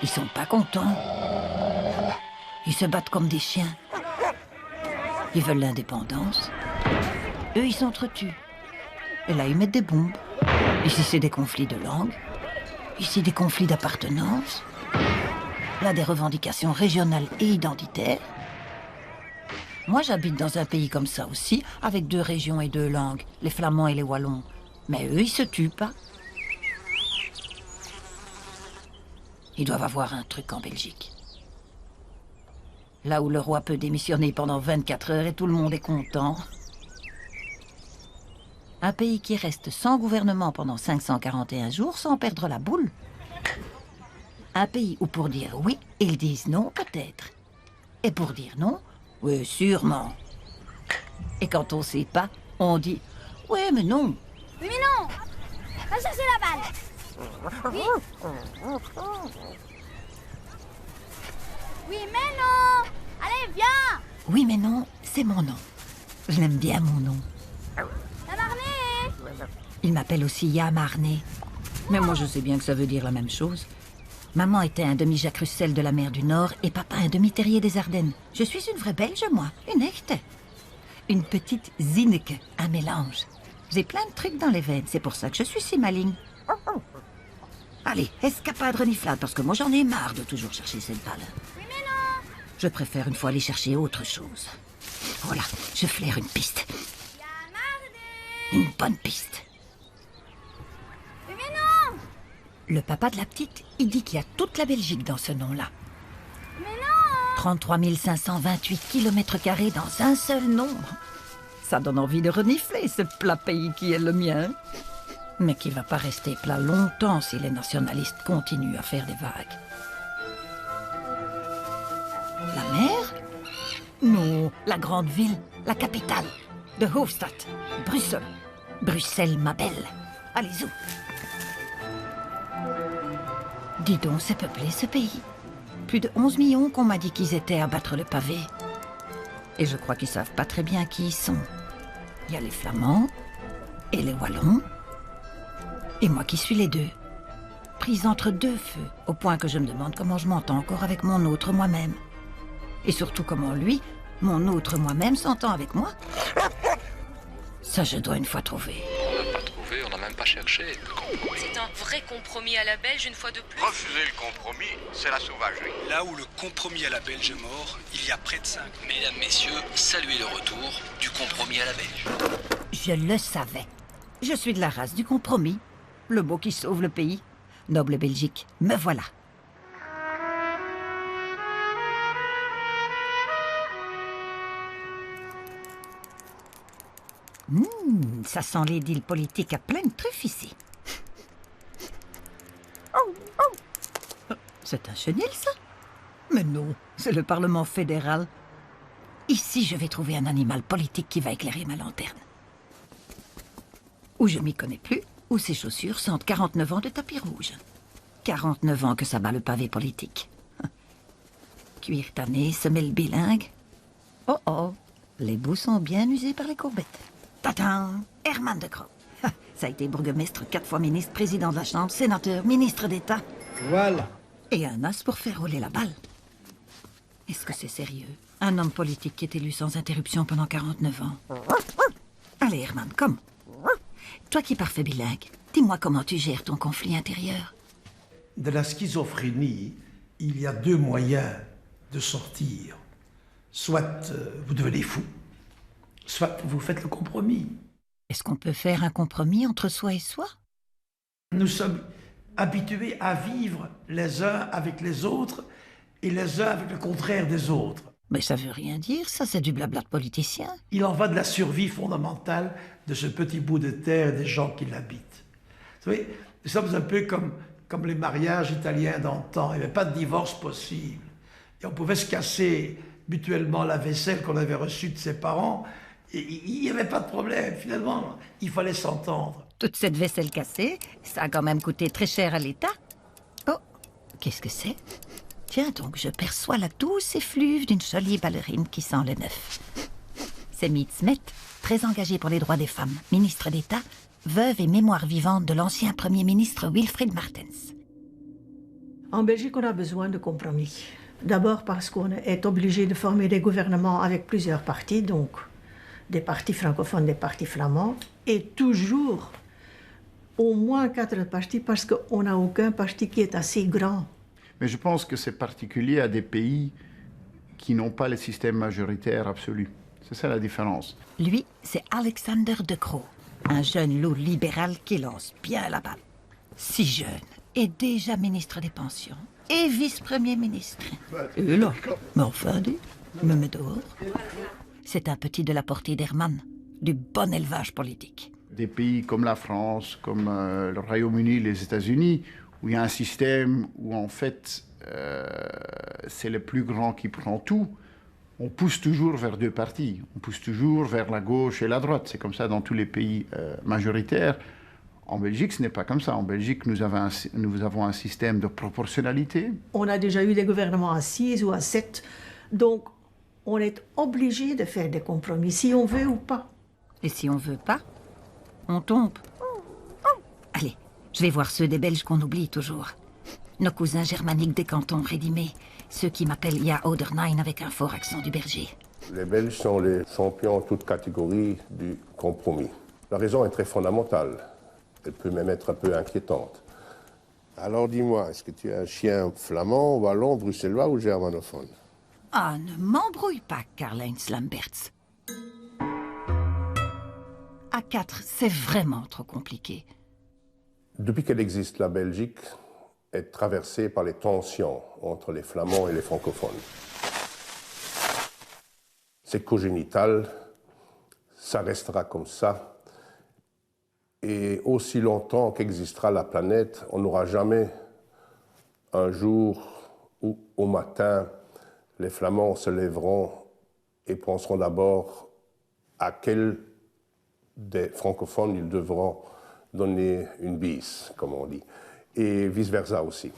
Ils sont pas contents. Ils se battent comme des chiens. Ils veulent l'indépendance. Eux, ils s'entretuent. Et là, ils mettent des bombes. Ici, c'est des conflits de langue. Ici, des conflits d'appartenance. Là, des revendications régionales et identitaires. Moi, j'habite dans un pays comme ça aussi, avec 2 régions et 2 langues, les Flamands et les Wallons. Mais eux, ils se tuent pas. Ils doivent avoir un truc en Belgique. Là où le roi peut démissionner pendant 24 heures et tout le monde est content. Un pays qui reste sans gouvernement pendant 541 jours sans perdre la boule. Un pays où pour dire oui, ils disent non peut-être. Et pour dire non, oui, sûrement. Et quand on sait pas, on dit oui, mais non. Oui, mais non. Va chercher la balle. Oui. Oui, mais non. Allez, viens. Oui, mais non, c'est mon nom. Je l'aime bien, mon nom. La marnée. Il m'appelle aussi Yamarné. Mais moi, je sais bien que ça veut dire la même chose. Maman était un demi-Jacques Russell de la mer du Nord et papa un demi-Terrier des Ardennes. Je suis une vraie Belge, moi. Une echte. Une petite Zineke, un mélange. J'ai plein de trucs dans les veines, c'est pour ça que je suis si maligne. Allez, escapade reniflade, parce que moi j'en ai marre de toujours chercher cette balle. Oui, mais non. Je préfère une fois aller chercher autre chose. Voilà, je flaire une piste. La marnée. Une bonne piste. Oui, mais non. Le papa de la petite, il dit qu'il y a toute la Belgique dans ce nom-là. Mais non. 33 528 km² dans un seul nombre. Ça donne envie de renifler, ce plat pays qui est le mien. Mais qui va pas rester plat longtemps si les nationalistes continuent à faire des vagues. La mer? Non, la grande ville, la capitale. De Hoofdstad, Bruxelles. Bruxelles, ma belle. Allez-y. Dis donc, c'est peuplé ce pays. Plus de 11 millions qu'on m'a dit qu'ils étaient à battre le pavé. Et je crois qu'ils savent pas très bien qui ils sont. Il y a les Flamands et les Wallons. Et moi qui suis les deux. Prise entre 2 feux, au point que je me demande comment je m'entends encore avec mon autre moi-même. Et surtout comment lui, mon autre moi-même, s'entend avec moi. Ça, je dois une fois trouver. On n'a pas trouvé, on n'a même pas cherché. C'est un vrai compromis à la belge une fois de plus. Refuser le compromis, c'est la sauvagerie. Là où le compromis à la belge est mort, il y a près de 5. Mesdames, messieurs, saluez le retour du compromis à la belge. Je le savais. Je suis de la race du compromis. Le mot qui sauve le pays. Noble Belgique, me voilà. Ça sent l'idylle politique à pleine truffe ici. C'est un chenil, ça? Mais non, c'est le Parlement fédéral. Ici, je vais trouver un animal politique qui va éclairer ma lanterne. Ou je m'y connais plus, ou ces chaussures sentent 49 ans de tapis rouge. 49 ans que ça bat le pavé politique. Cuir tanné, semelle bilingue. Oh oh, les bouts sont bien usés par les courbettes. Tadam! Herman de Croo. Ça a été bourgmestre, 4 fois ministre, président de la Chambre, sénateur, ministre d'État. Voilà. Et un as pour faire rouler la balle. Est-ce que c'est sérieux? Un homme politique qui est élu sans interruption pendant 49 ans. Allez, Herman, comme. Toi qui es parfait bilingue, dis-moi comment tu gères ton conflit intérieur. De la schizophrénie, il y a 2 moyens de sortir. Soit vous devenez fou, soit vous faites le compromis. Est-ce qu'on peut faire un compromis entre soi et soi? Nous sommes habitués à vivre les uns avec les autres et les uns avec le contraire des autres. Mais ça veut rien dire, ça c'est du blabla de politicien. Il en va de la survie fondamentale de ce petit bout de terre et des gens qui l'habitent. Vous savez, nous sommes un peu comme les mariages italiens d'antan. Il n'y avait pas de divorce possible. Et on pouvait se casser mutuellement la vaisselle qu'on avait reçue de ses parents. Et il n'y avait pas de problème. Finalement, il fallait s'entendre. Toute cette vaisselle cassée, ça a quand même coûté très cher à l'État. Oh, qu'est-ce que c'est? Tiens donc, je perçois la douce effluve d'une jolie ballerine qui sent le neuf. C'est Miet Smet, très engagée pour les droits des femmes, ministre d'État, veuve et mémoire vivante de l'ancien Premier ministre Wilfried Martens. En Belgique, on a besoin de compromis. D'abord parce qu'on est obligé de former des gouvernements avec plusieurs partis, donc des partis francophones, des partis flamands, et toujours au moins 4 partis parce qu'on n'a aucun parti qui est assez grand. Mais je pense que c'est particulier à des pays qui n'ont pas le système majoritaire absolu. C'est ça la différence. Lui, c'est Alexander De Croo, un jeune loup libéral qui lance bien la balle. Si jeune, et déjà ministre des Pensions, et vice-premier ministre. Et là, mais enfin, dis, me met dehors. C'est un petit de la portée d'Hermann, du bon élevage politique. Des pays comme la France, comme le Royaume-Uni, les États-Unis, où il y a un système où en fait c'est le plus grand qui prend tout, on pousse toujours vers 2 partis. On pousse toujours vers la gauche et la droite. C'est comme ça dans tous les pays majoritaires. En Belgique, ce n'est pas comme ça. En Belgique, nous avons un système de proportionnalité. On a déjà eu des gouvernements à 6 ou à 7, donc on est obligé de faire des compromis, si on veut ou pas. Et si on veut pas, on tombe. Allez, je vais voir ceux des Belges qu'on oublie toujours. Nos cousins germaniques des cantons rédimés, ceux qui m'appellent Ja Odernein avec un fort accent du berger. Les Belges sont les champions en toute catégorie du compromis. La raison est très fondamentale. Elle peut même être un peu inquiétante. Alors dis-moi, est-ce que tu es un chien flamand, wallon, bruxellois ou germanophone? Ah, ne m'embrouille pas, Karl-Heinz Lamberts. À 4, c'est vraiment trop compliqué. Depuis qu'elle existe, la Belgique est traversée par les tensions entre les flamands et les francophones. C'est congénital, ça restera comme ça. Et aussi longtemps qu'existera la planète, on n'aura jamais un jour où, au matin, les Flamands se lèveront et penseront d'abord à quel des francophones ils devront donner une bise, comme on dit, et vice-versa aussi.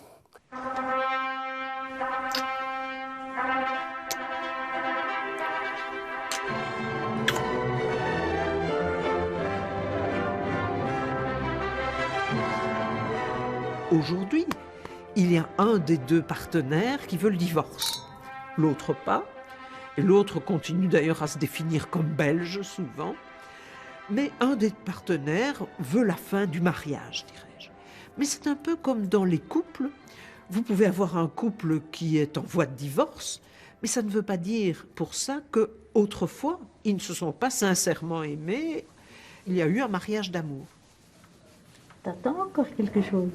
Aujourd'hui, il y a un des 2 partenaires qui veut le divorce, l'autre pas, et l'autre continue d'ailleurs à se définir comme belge souvent, mais un des partenaires veut la fin du mariage, dirais-je. Mais c'est un peu comme dans les couples. Vous pouvez avoir un couple qui est en voie de divorce, mais ça ne veut pas dire pour ça qu'autrefois, ils ne se sont pas sincèrement aimés. Il y a eu un mariage d'amour. T'attends encore quelque chose?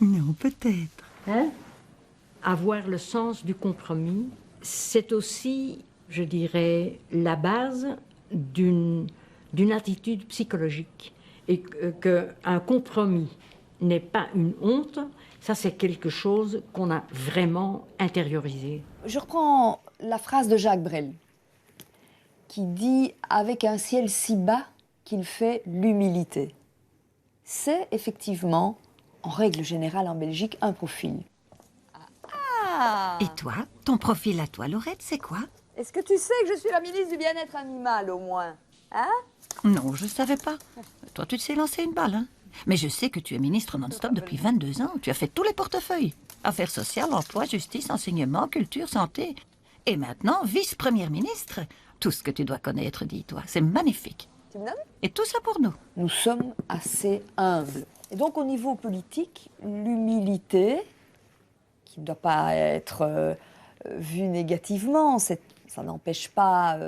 Non, peut-être. Hein? Avoir le sens du compromis, c'est aussi, je dirais, la base d'une attitude psychologique. Et qu'un compromis n'est pas une honte, ça c'est quelque chose qu'on a vraiment intériorisé. Je reprends la phrase de Jacques Brel, qui dit « Avec un ciel si bas qu'il fait l'humilité ». C'est effectivement, en règle générale en Belgique, un profil. Ah! Et toi, ton profil à toi, Laurette, c'est quoi? Est-ce que tu sais que je suis la ministre du bien-être animal, au moins? Hein? Non, je ne savais pas. Toi, tu te sais lancer une balle, hein? Mais je sais que tu es ministre non-stop depuis 22 ans. Tu as fait tous les portefeuilles. Affaires sociales, emploi, justice, enseignement, culture, santé. Et maintenant, vice-première ministre. Tout ce que tu dois connaître, dis-toi. C'est magnifique. Tu me donnes? Et tout ça pour nous. Nous sommes assez humbles. Et donc, au niveau politique, l'humilité, qui ne doit pas être vue négativement, ça n'empêche pas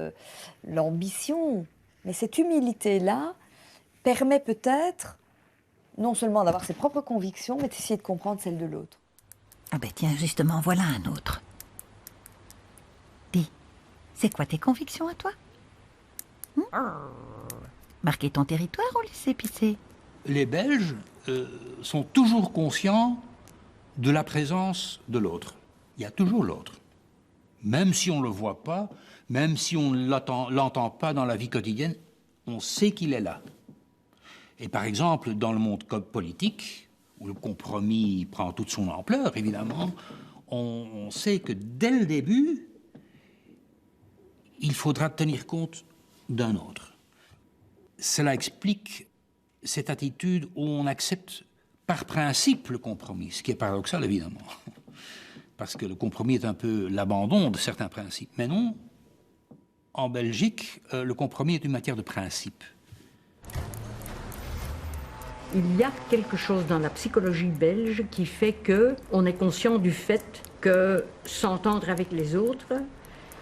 l'ambition, mais cette humilité-là permet peut-être non seulement d'avoir ses propres convictions, mais d'essayer de comprendre celles de l'autre. Ah ben tiens, justement, voilà un autre. Dis, c'est quoi tes convictions à toi? Marquer ton territoire ou laisser pisser? Les Belges sont toujours conscients de la présence de l'autre. Il y a toujours l'autre. Même si on ne le voit pas, même si on ne l'entend pas dans la vie quotidienne, on sait qu'il est là. Et par exemple, dans le monde politique, où le compromis prend toute son ampleur, évidemment, on sait que dès le début, il faudra tenir compte d'un autre. Cela explique cette attitude où on accepte par principe le compromis, ce qui est paradoxal, évidemment. parce que le compromis est un peu l'abandon de certains principes. Mais non, en Belgique, le compromis est une matière de principe. Il y a quelque chose dans la psychologie belge qui fait qu'on est conscient du fait que s'entendre avec les autres,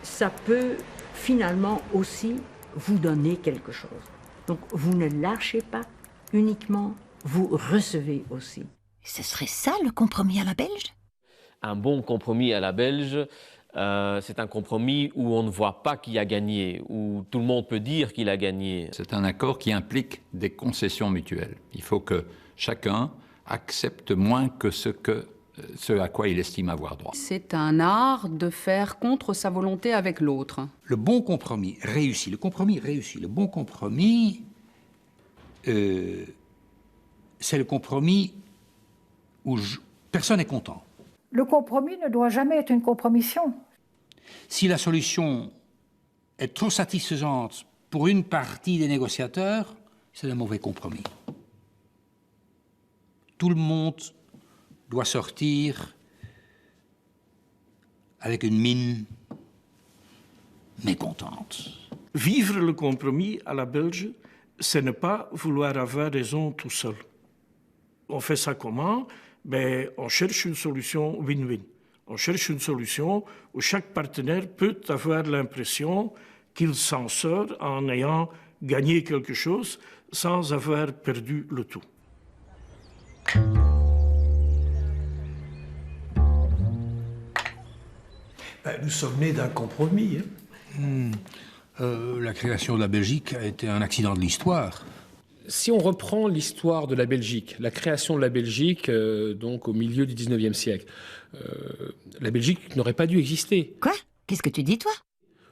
ça peut finalement aussi vous donner quelque chose. Donc vous ne lâchez pas uniquement, vous recevez aussi. Ce serait ça le compromis à la belge? Un bon compromis à la belge, c'est un compromis où on ne voit pas qui a gagné, où tout le monde peut dire qu'il a gagné. C'est un accord qui implique des concessions mutuelles. Il faut que chacun accepte moins que ce à quoi il estime avoir droit. C'est un art de faire contre sa volonté avec l'autre. Le bon compromis réussit, le compromis réussit. Le bon compromis, c'est le compromis où personne n'est content. Le compromis ne doit jamais être une compromission. Si la solution est trop satisfaisante pour une partie des négociateurs, c'est un mauvais compromis. Tout le monde doit sortir avec une mine mécontente. Vivre le compromis à la belge, c'est ne pas vouloir avoir raison tout seul. On fait ça comment? On cherche une solution win-win. On cherche une solution où chaque partenaire peut avoir l'impression qu'il s'en sort en ayant gagné quelque chose sans avoir perdu le tout. Nous sommes nés d'un compromis. La création de la Belgique a été un accident de l'histoire. Si on reprend l'histoire de la Belgique, la création de la Belgique, donc au milieu du 19e siècle, la Belgique n'aurait pas dû exister. Quoi? Qu'est-ce que tu dis, toi?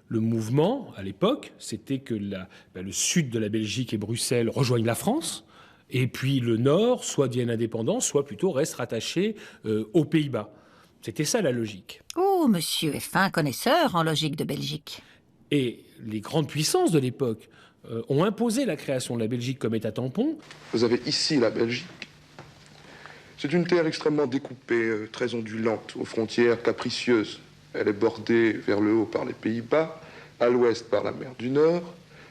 Le mouvement, à l'époque, c'était que le sud de la Belgique et Bruxelles rejoignent la France, et puis le nord soit devienne indépendant, soit plutôt reste rattaché aux Pays-Bas. C'était ça la logique. Oh, monsieur est fin connaisseur en logique de Belgique. Et les grandes puissances de l'époque ont imposé la création de la Belgique comme État tampon. Vous avez ici la Belgique. C'est une terre extrêmement découpée, très ondulante, aux frontières capricieuses. Elle est bordée vers le haut par les Pays-Bas, à l'ouest par la mer du Nord,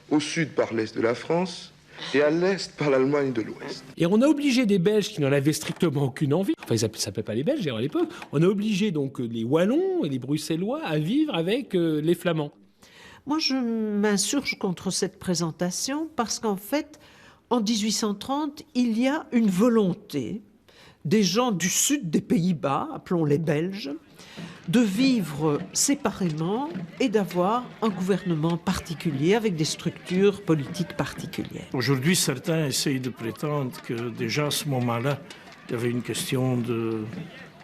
au sud par l'est de la France et à l'est par l'Allemagne de l'Ouest. Et on a obligé des Belges qui n'en avaient strictement aucune envie, enfin ils ne s'appelaient pas les Belges à l'époque, on a obligé donc les Wallons et les Bruxellois à vivre avec les Flamands. Moi, je m'insurge contre cette présentation parce qu'en fait, en 1830, il y a une volonté des gens du sud des Pays-Bas, appelons-les Belges, de vivre séparément et d'avoir un gouvernement particulier avec des structures politiques particulières. Aujourd'hui, certains essayent de prétendre que déjà à ce moment-là, il y avait une question de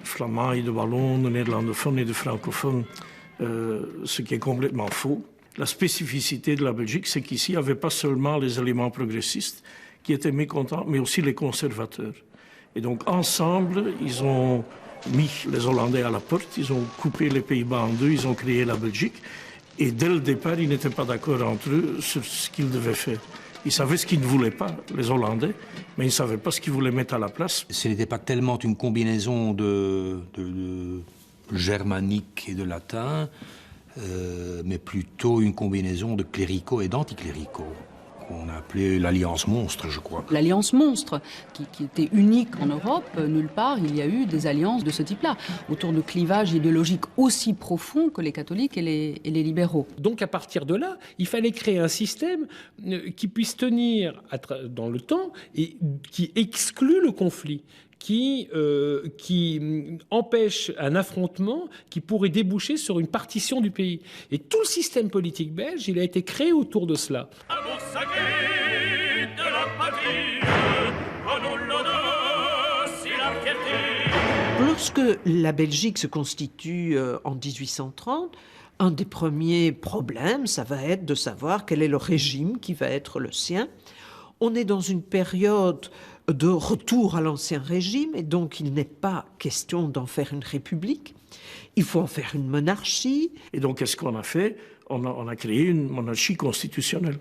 flamands et de wallons, de néerlandophones et de francophones, ce qui est complètement faux. La spécificité de la Belgique, c'est qu'ici, il n'y avait pas seulement les éléments progressistes qui étaient mécontents, mais aussi les conservateurs. Et donc, ensemble, ils ont mis les Hollandais à la porte, ils ont coupé les Pays-Bas en deux, ils ont créé la Belgique. Et dès le départ, ils n'étaient pas d'accord entre eux sur ce qu'ils devaient faire. Ils savaient ce qu'ils ne voulaient pas, les Hollandais, mais ils ne savaient pas ce qu'ils voulaient mettre à la place. Ce n'était pas tellement une combinaison de germanique et de latin, mais plutôt une combinaison de cléricaux et d'anticléricaux, qu'on a appelé l'Alliance Monstre, je crois. L'Alliance Monstre, qui était unique en Europe, nulle part il y a eu des alliances de ce type-là, autour de clivages idéologiques aussi profonds que les catholiques et les libéraux. Donc à partir de là, il fallait créer un système qui puisse tenir dans le temps et qui exclut le conflit. Qui empêche un affrontement qui pourrait déboucher sur une partition du pays. Et tout le système politique belge, il a été créé autour de cela. Lorsque la Belgique se constitue en 1830, un des premiers problèmes, ça va être de savoir quel est le régime qui va être le sien. On est dans une période de retour à l'ancien régime, et donc il n'est pas question d'en faire une république. Il faut en faire une monarchie. Et donc, qu'est-ce qu'on a fait? On a créé une monarchie constitutionnelle.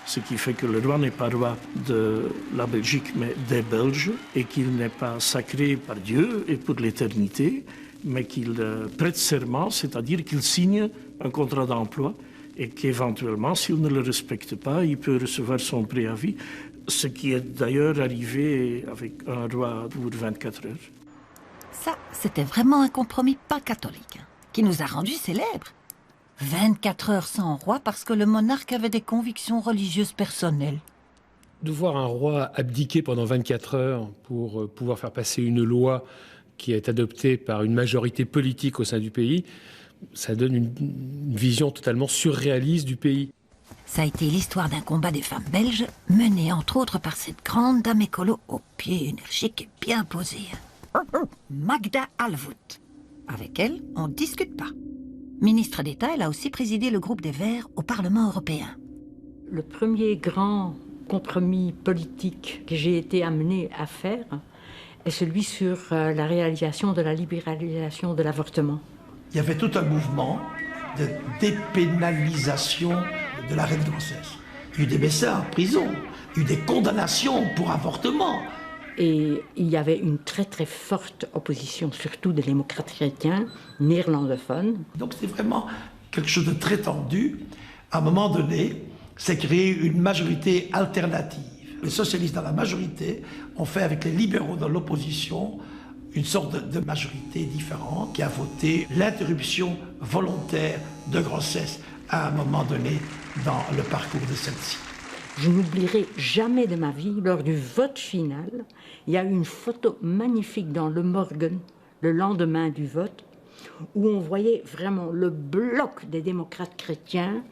Ce qui fait que le roi n'est pas roi de la Belgique, mais des Belges, et qu'il n'est pas sacré par Dieu et pour l'éternité, mais qu'il prête serment, c'est-à-dire qu'il signe un contrat d'emploi et qu'éventuellement, s'il ne le respecte pas, il peut recevoir son préavis, ce qui est d'ailleurs arrivé avec un roi pour 24 heures. Ça, c'était vraiment un compromis pas catholique, qui nous a rendus célèbres. 24 heures sans roi parce que le monarque avait des convictions religieuses personnelles. De voir un roi abdiquer pendant 24 heures pour pouvoir faire passer une loi qui est adoptée par une majorité politique au sein du pays, ça donne une vision totalement surréaliste du pays. Ça a été l'histoire d'un combat des femmes belges, mené entre autres par cette grande dame écolo aux pieds énergiques et bien posés. Magda Alvoet. Avec elle, on ne discute pas. Ministre d'État, elle a aussi présidé le groupe des Verts au Parlement européen. Le premier grand compromis politique que j'ai été amenée à faire est celui sur la réalisation de la libéralisation de l'avortement. Il y avait tout un mouvement de dépénalisation de l'arrêt de grossesse. Il y a eu des médecins en prison, il y a eu des condamnations pour avortement. Et il y avait une très très forte opposition, surtout des démocrates chrétiens, néerlandophones. Donc c'est vraiment quelque chose de très tendu. À un moment donné, c'est créé une majorité alternative. Les socialistes dans la majorité ont fait avec les libéraux dans l'opposition une sorte de majorité différente qui a voté l'interruption volontaire de grossesse à un moment donné dans le parcours de celle-ci. Je n'oublierai jamais de ma vie, lors du vote final, il y a eu une photo magnifique dans le Morgen, le lendemain du vote, où on voyait vraiment le bloc des démocrates chrétiens,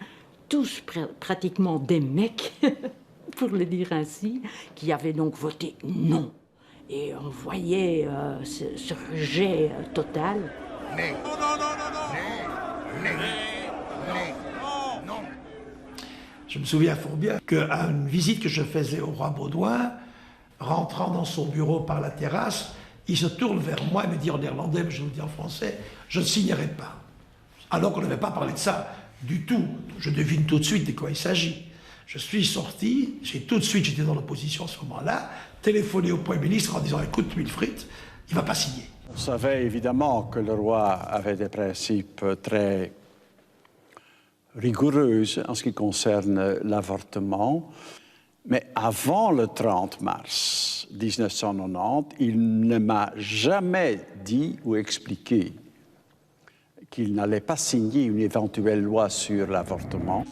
tous pratiquement des mecs, pour le dire ainsi, qui avaient donc voté non. Et on voyait ce rejet total. Je me souviens fort bien qu'à une visite que je faisais au roi Baudouin, rentrant dans son bureau par la terrasse, il se tourne vers moi et me dit en néerlandais, mais je vous le dis en français, je ne signerai pas. Alors qu'on n'avait pas parlé de ça du tout. Je devine tout de suite de quoi il s'agit. Je suis sorti, j'étais dans l'opposition à ce moment-là, téléphoné au Premier ministre en disant, écoute, Wilfried, il ne va pas signer. On savait évidemment que le roi avait des principes très rigoureux en ce qui concerne l'avortement. Mais avant le 30 mars 1990, il ne m'a jamais dit ou expliqué qu'il n'allait pas signer une éventuelle loi sur l'avortement.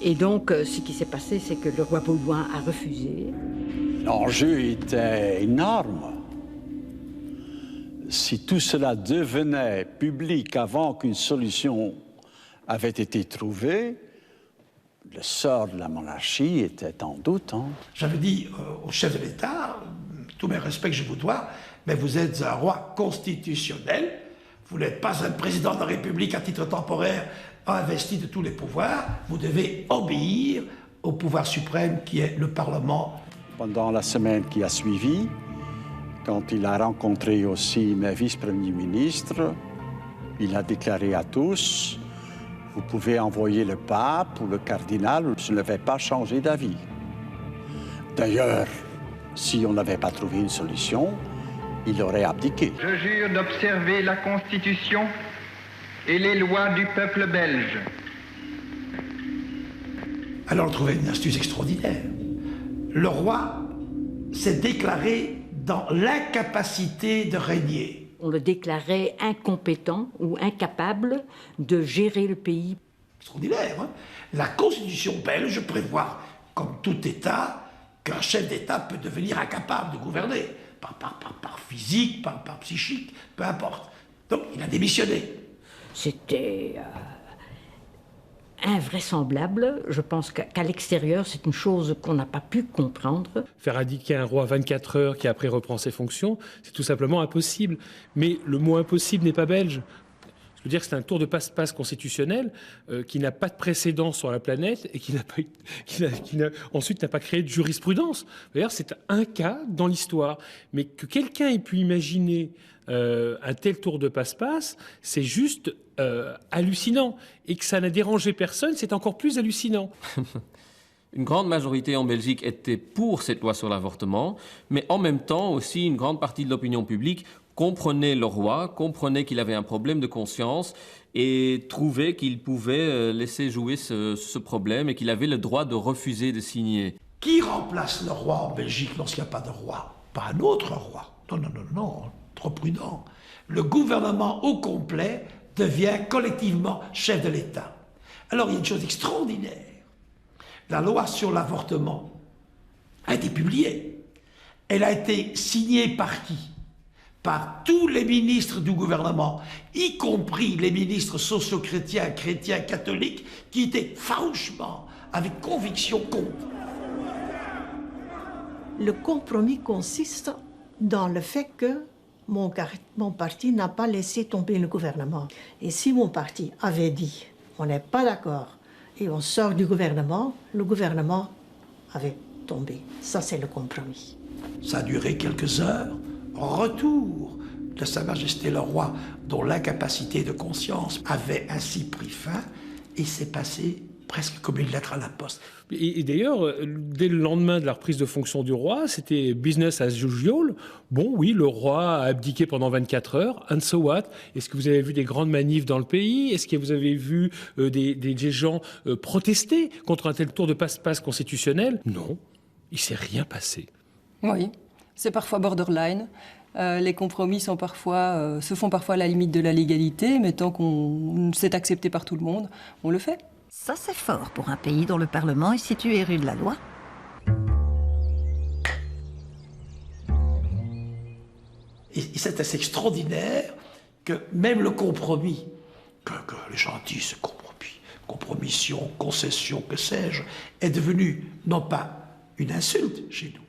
Et donc, ce qui s'est passé, c'est que le roi Baudouin a refusé. L'enjeu était énorme. Si tout cela devenait public avant qu'une solution avait été trouvée, le sort de la monarchie était en doute. J'avais dit au chef de l'État, tous mes respects que je vous dois, mais vous êtes un roi constitutionnel, vous n'êtes pas un président de la République à titre temporaire investi de tous les pouvoirs, vous devez obéir au pouvoir suprême qui est le Parlement. Pendant la semaine qui a suivi, quand il a rencontré aussi mes vice-premiers ministres, il a déclaré à tous: vous pouvez envoyer le pape ou le cardinal, je ne vais pas changer d'avis. D'ailleurs, si on n'avait pas trouvé une solution, il aurait abdiqué. Je jure d'observer la Constitution et les lois du peuple belge. Alors on trouvait une astuce extraordinaire. Le roi s'est déclaré dans l'incapacité de régner. On le déclarait incompétent ou incapable de gérer le pays. Extraordinaire, hein? La Constitution belge prévoit, comme tout État, qu'un chef d'État peut devenir incapable de gouverner, par physique, par psychique, peu importe. Donc il a démissionné. C'était invraisemblable. Je pense qu'à l'extérieur, c'est une chose qu'on n'a pas pu comprendre. Faire abdiquer un roi 24 heures qui après reprend ses fonctions, c'est tout simplement impossible. Mais le mot impossible n'est pas belge. Je veux dire que c'est un tour de passe-passe constitutionnel qui n'a pas de précédent sur la planète et qui ensuite n'a pas créé de jurisprudence. D'ailleurs, c'est un cas dans l'histoire. Mais que quelqu'un ait pu imaginer un tel tour de passe-passe, c'est juste hallucinant. Et que ça n'a dérangé personne, c'est encore plus hallucinant. Une grande majorité en Belgique était pour cette loi sur l'avortement, mais en même temps aussi une grande partie de l'opinion publique comprenait le roi, comprenait qu'il avait un problème de conscience et trouvait qu'il pouvait laisser jouer ce problème et qu'il avait le droit de refuser de signer. Qui remplace le roi en Belgique lorsqu'il n'y a pas de roi? Pas un autre roi. Non, trop prudent. Le gouvernement au complet devient collectivement chef de l'État. Alors il y a une chose extraordinaire. La loi sur l'avortement a été publiée. Elle a été signée par qui? Par tous les ministres du gouvernement, y compris les ministres socio-chrétiens, chrétiens, catholiques, qui étaient farouchement, avec conviction contre. Le compromis consiste dans le fait que mon parti n'a pas laissé tomber le gouvernement. Et si mon parti avait dit on n'est pas d'accord et on sort du gouvernement, le gouvernement avait tombé. Ça, c'est le compromis. Ça a duré quelques heures. Retour de Sa Majesté le Roi, dont l'incapacité de conscience avait ainsi pris fin, et c'est passé presque comme une lettre à la poste. Et d'ailleurs, dès le lendemain de la reprise de fonction du roi, c'était business as usual. Bon, oui, le roi a abdiqué pendant 24 heures, and so what? Est-ce que vous avez vu des grandes manifs dans le pays? Est-ce que vous avez vu des gens protester contre un tel tour de passe-passe constitutionnel? Non, il ne s'est rien passé. Oui, c'est parfois borderline. Les compromis se font parfois à la limite de la légalité, mais tant qu'on c'est accepté par tout le monde, on le fait. Ça, c'est fort pour un pays dont le Parlement est situé rue de la Loi. Et c'est assez extraordinaire que même le compromis, que les gens disent compromis, compromission, concession, que sais-je, est devenu non pas une insulte chez nous,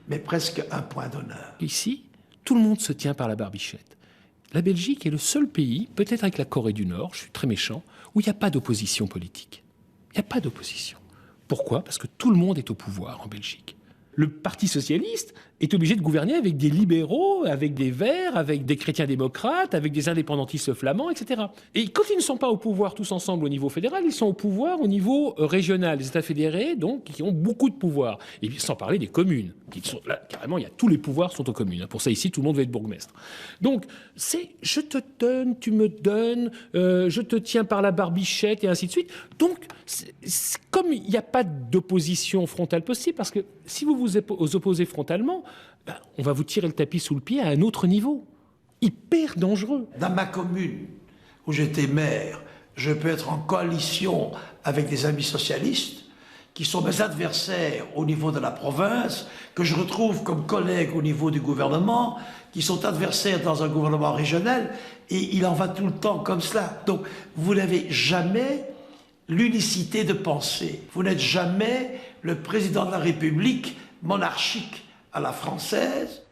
mais presque un point d'honneur. Ici, tout le monde se tient par la barbichette. La Belgique est le seul pays, peut-être avec la Corée du Nord, je suis très méchant, où il n'y a pas d'opposition politique. Il n'y a pas d'opposition. Pourquoi? Parce que tout le monde est au pouvoir en Belgique. Le Parti socialiste est obligé de gouverner avec des libéraux, avec des verts, avec des chrétiens démocrates, avec des indépendantistes flamands, etc. Et quand ils ne sont pas au pouvoir tous ensemble au niveau fédéral, ils sont au pouvoir au niveau régional. Les États fédérés, donc, qui ont beaucoup de pouvoir. Et sans parler des communes, qui sont là, carrément, tous les pouvoirs sont aux communes. Pour ça, ici, tout le monde va être bourgmestre. Donc, c'est je te donne, tu me donnes, je te tiens par la barbichette, et ainsi de suite. Donc, comme il n'y a pas d'opposition frontale possible, parce que si vous vous opposez frontalement, on va vous tirer le tapis sous le pied à un autre niveau, hyper dangereux. Dans ma commune, où j'étais maire, je peux être en coalition avec des amis socialistes qui sont mes adversaires au niveau de la province, que je retrouve comme collègues au niveau du gouvernement, qui sont adversaires dans un gouvernement régional, et il en va tout le temps comme cela. Donc, vous n'avez jamais l'unicité de pensée. Vous n'êtes jamais le président de la République monarchique à la française.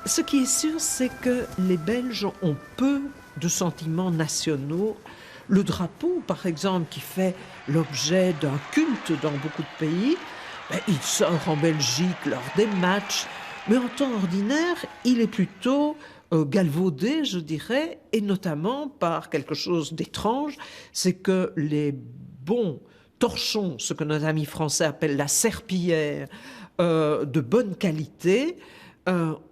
Ce qui est sûr, c'est que les Belges ont peu de sentiments nationaux. Le drapeau, par exemple, qui fait l'objet d'un culte dans beaucoup de pays, il sort en Belgique lors des matchs. Mais en temps ordinaire, il est plutôt galvaudé, je dirais, et notamment par quelque chose d'étrange, c'est que les bons torchons, ce que nos amis français appellent la serpillière, de bonne qualité,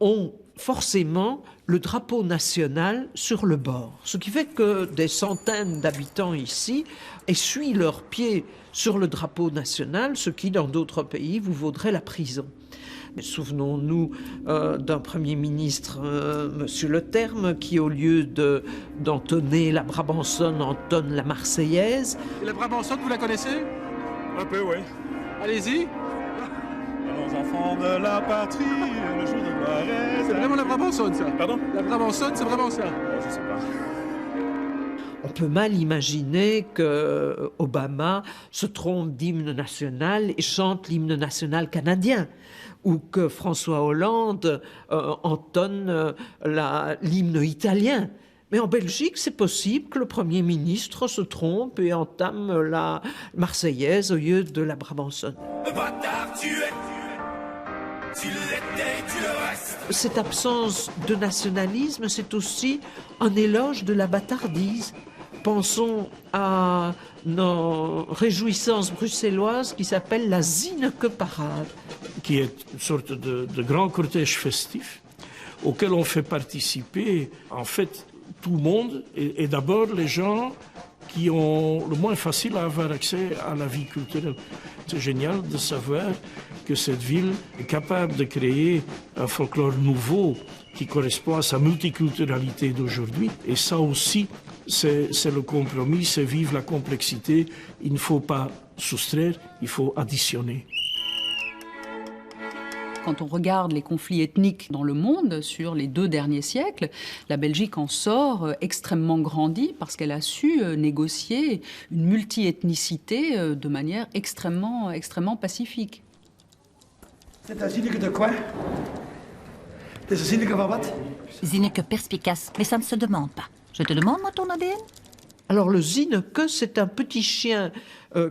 ont forcément le drapeau national sur le bord. Ce qui fait que des centaines d'habitants ici essuient leurs pieds sur le drapeau national, ce qui, dans d'autres pays, vous vaudrait la prison. Mais souvenons-nous d'un Premier ministre, Monsieur Le Terme, qui, au lieu d'entonner la Brabançonne, entonne la Marseillaise. Et la Brabançonne, vous la connaissez? Un peu, oui. Allez-y. Allons, enfants de la patrie, le jour de gloire. C'est vraiment la Brabançonne, ça. Pardon? La Brabançonne, c'est vraiment ça. Je sais pas. On peut mal imaginer que Obama se trompe d'hymne national et chante l'hymne national canadien, ou que François Hollande entonne l'hymne italien. Mais en Belgique, c'est possible que le Premier ministre se trompe et entame la Marseillaise au lieu de la Brabançonne. Bâtard, tu es. Tu l'étais, tu le restes. Cette absence de nationalisme, c'est aussi un éloge de la bâtardise. Pensons à nos réjouissances bruxelloises qui s'appellent la Zineke-parade. Qui est une sorte de grand cortège festif auquel on fait participer, en fait, tout le monde, et d'abord les gens qui ont le moins facile à avoir accès à la vie culturelle. C'est génial de savoir que cette ville est capable de créer un folklore nouveau qui correspond à sa multiculturalité d'aujourd'hui. Et ça aussi, c'est le compromis, c'est vivre la complexité. Il ne faut pas soustraire, il faut additionner. Quand on regarde les conflits ethniques dans le monde sur les 2 derniers siècles, la Belgique en sort extrêmement grandie parce qu'elle a su négocier une multi-ethnicité de manière extrêmement pacifique. C'est un Zineke de quoi? C'est un Zineke van wat? Zineke perspicace, mais ça ne se demande pas. Je te demande, moi, ton ADN? Alors le Zineke, c'est un petit chien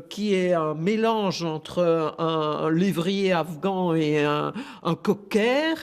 qui est un mélange entre un lévrier afghan et un cocker,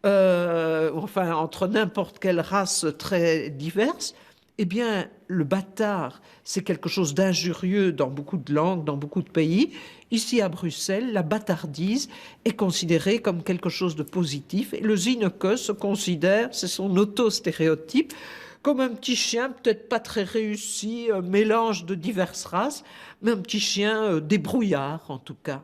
enfin entre n'importe quelle race très diverse. Eh bien, le bâtard, c'est quelque chose d'injurieux dans beaucoup de langues, dans beaucoup de pays. Ici, à Bruxelles, la bâtardise est considérée comme quelque chose de positif. Et le Zineke se considère, c'est son auto-stéréotype, comme un petit chien, peut-être pas très réussi, un mélange de diverses races, mais un petit chien débrouillard, en tout cas.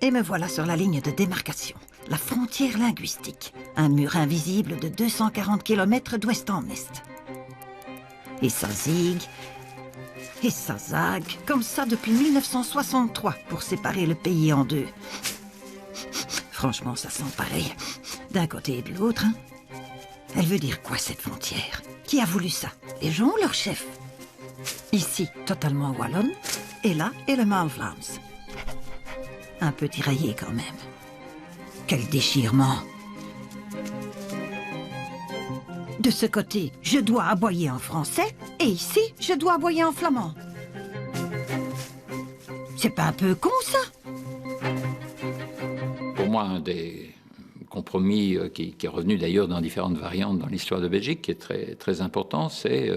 Et me voilà sur la ligne de démarcation, la frontière linguistique, un mur invisible de 240 km d'ouest en est. Et ça zigue, et ça zague, comme ça depuis 1963, pour séparer le pays en 2. Franchement, ça sent pareil, d'un côté et de l'autre. Hein. Elle veut dire quoi, cette frontière? Qui a voulu ça? Les gens ou leur chef? Ici, totalement wallonne, et là, helemaal Vlaams. Un peu tiraillé quand même. Quel déchirement! De ce côté, je dois aboyer en français, et ici, je dois aboyer en flamand. C'est pas un peu con, ça? Pour moi, un des compromis qui est revenu d'ailleurs dans différentes variantes dans l'histoire de Belgique, qui est très, très important, c'est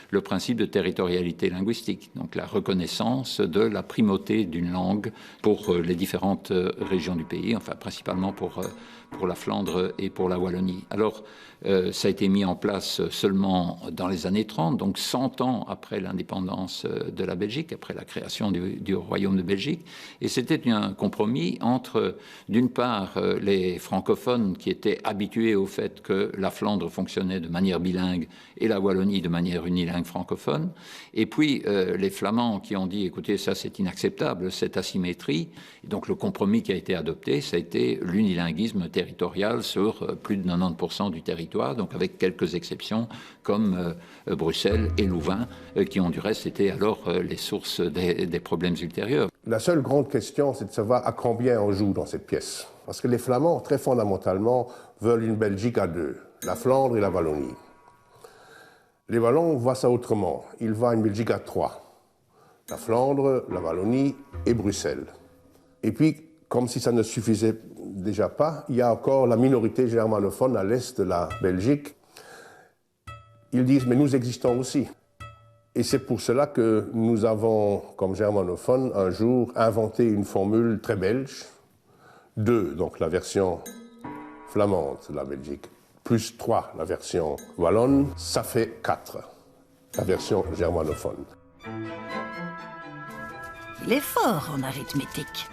le principe de territorialité linguistique, donc la reconnaissance de la primauté d'une langue pour les différentes régions du pays, enfin principalement pour la Flandre et pour la Wallonie. Alors, ça a été mis en place seulement dans les années 30, donc 100 ans après l'indépendance de la Belgique, après la création du Royaume de Belgique. Et c'était un compromis entre, d'une part, les francophones qui étaient habitués au fait que la Flandre fonctionnait de manière bilingue et la Wallonie de manière unilingue francophone, et puis les Flamands qui ont dit, écoutez, ça c'est inacceptable, cette asymétrie. Et donc le compromis qui a été adopté, ça a été l'unilinguisme territorial sur plus de 90% du territoire, donc avec quelques exceptions comme Bruxelles et Louvain, qui ont du reste été alors les sources des problèmes ultérieurs. La seule grande question, c'est de savoir à combien on joue dans cette pièce. Parce que les Flamands, très fondamentalement, veulent une Belgique à 2, la Flandre et la Wallonie. Les Wallons voient ça autrement. Ils voient une Belgique à 3, la Flandre, la Wallonie et Bruxelles. Et puis, comme si ça ne suffisait déjà pas, il y a encore la minorité germanophone à l'est de la Belgique. Ils disent, mais nous existons aussi. Et c'est pour cela que nous avons, comme germanophones, un jour inventé une formule très belge, 2, donc la version flamande de la Belgique, plus 3, la version wallonne, ça fait 4, la version germanophone. Il est fort en arithmétique.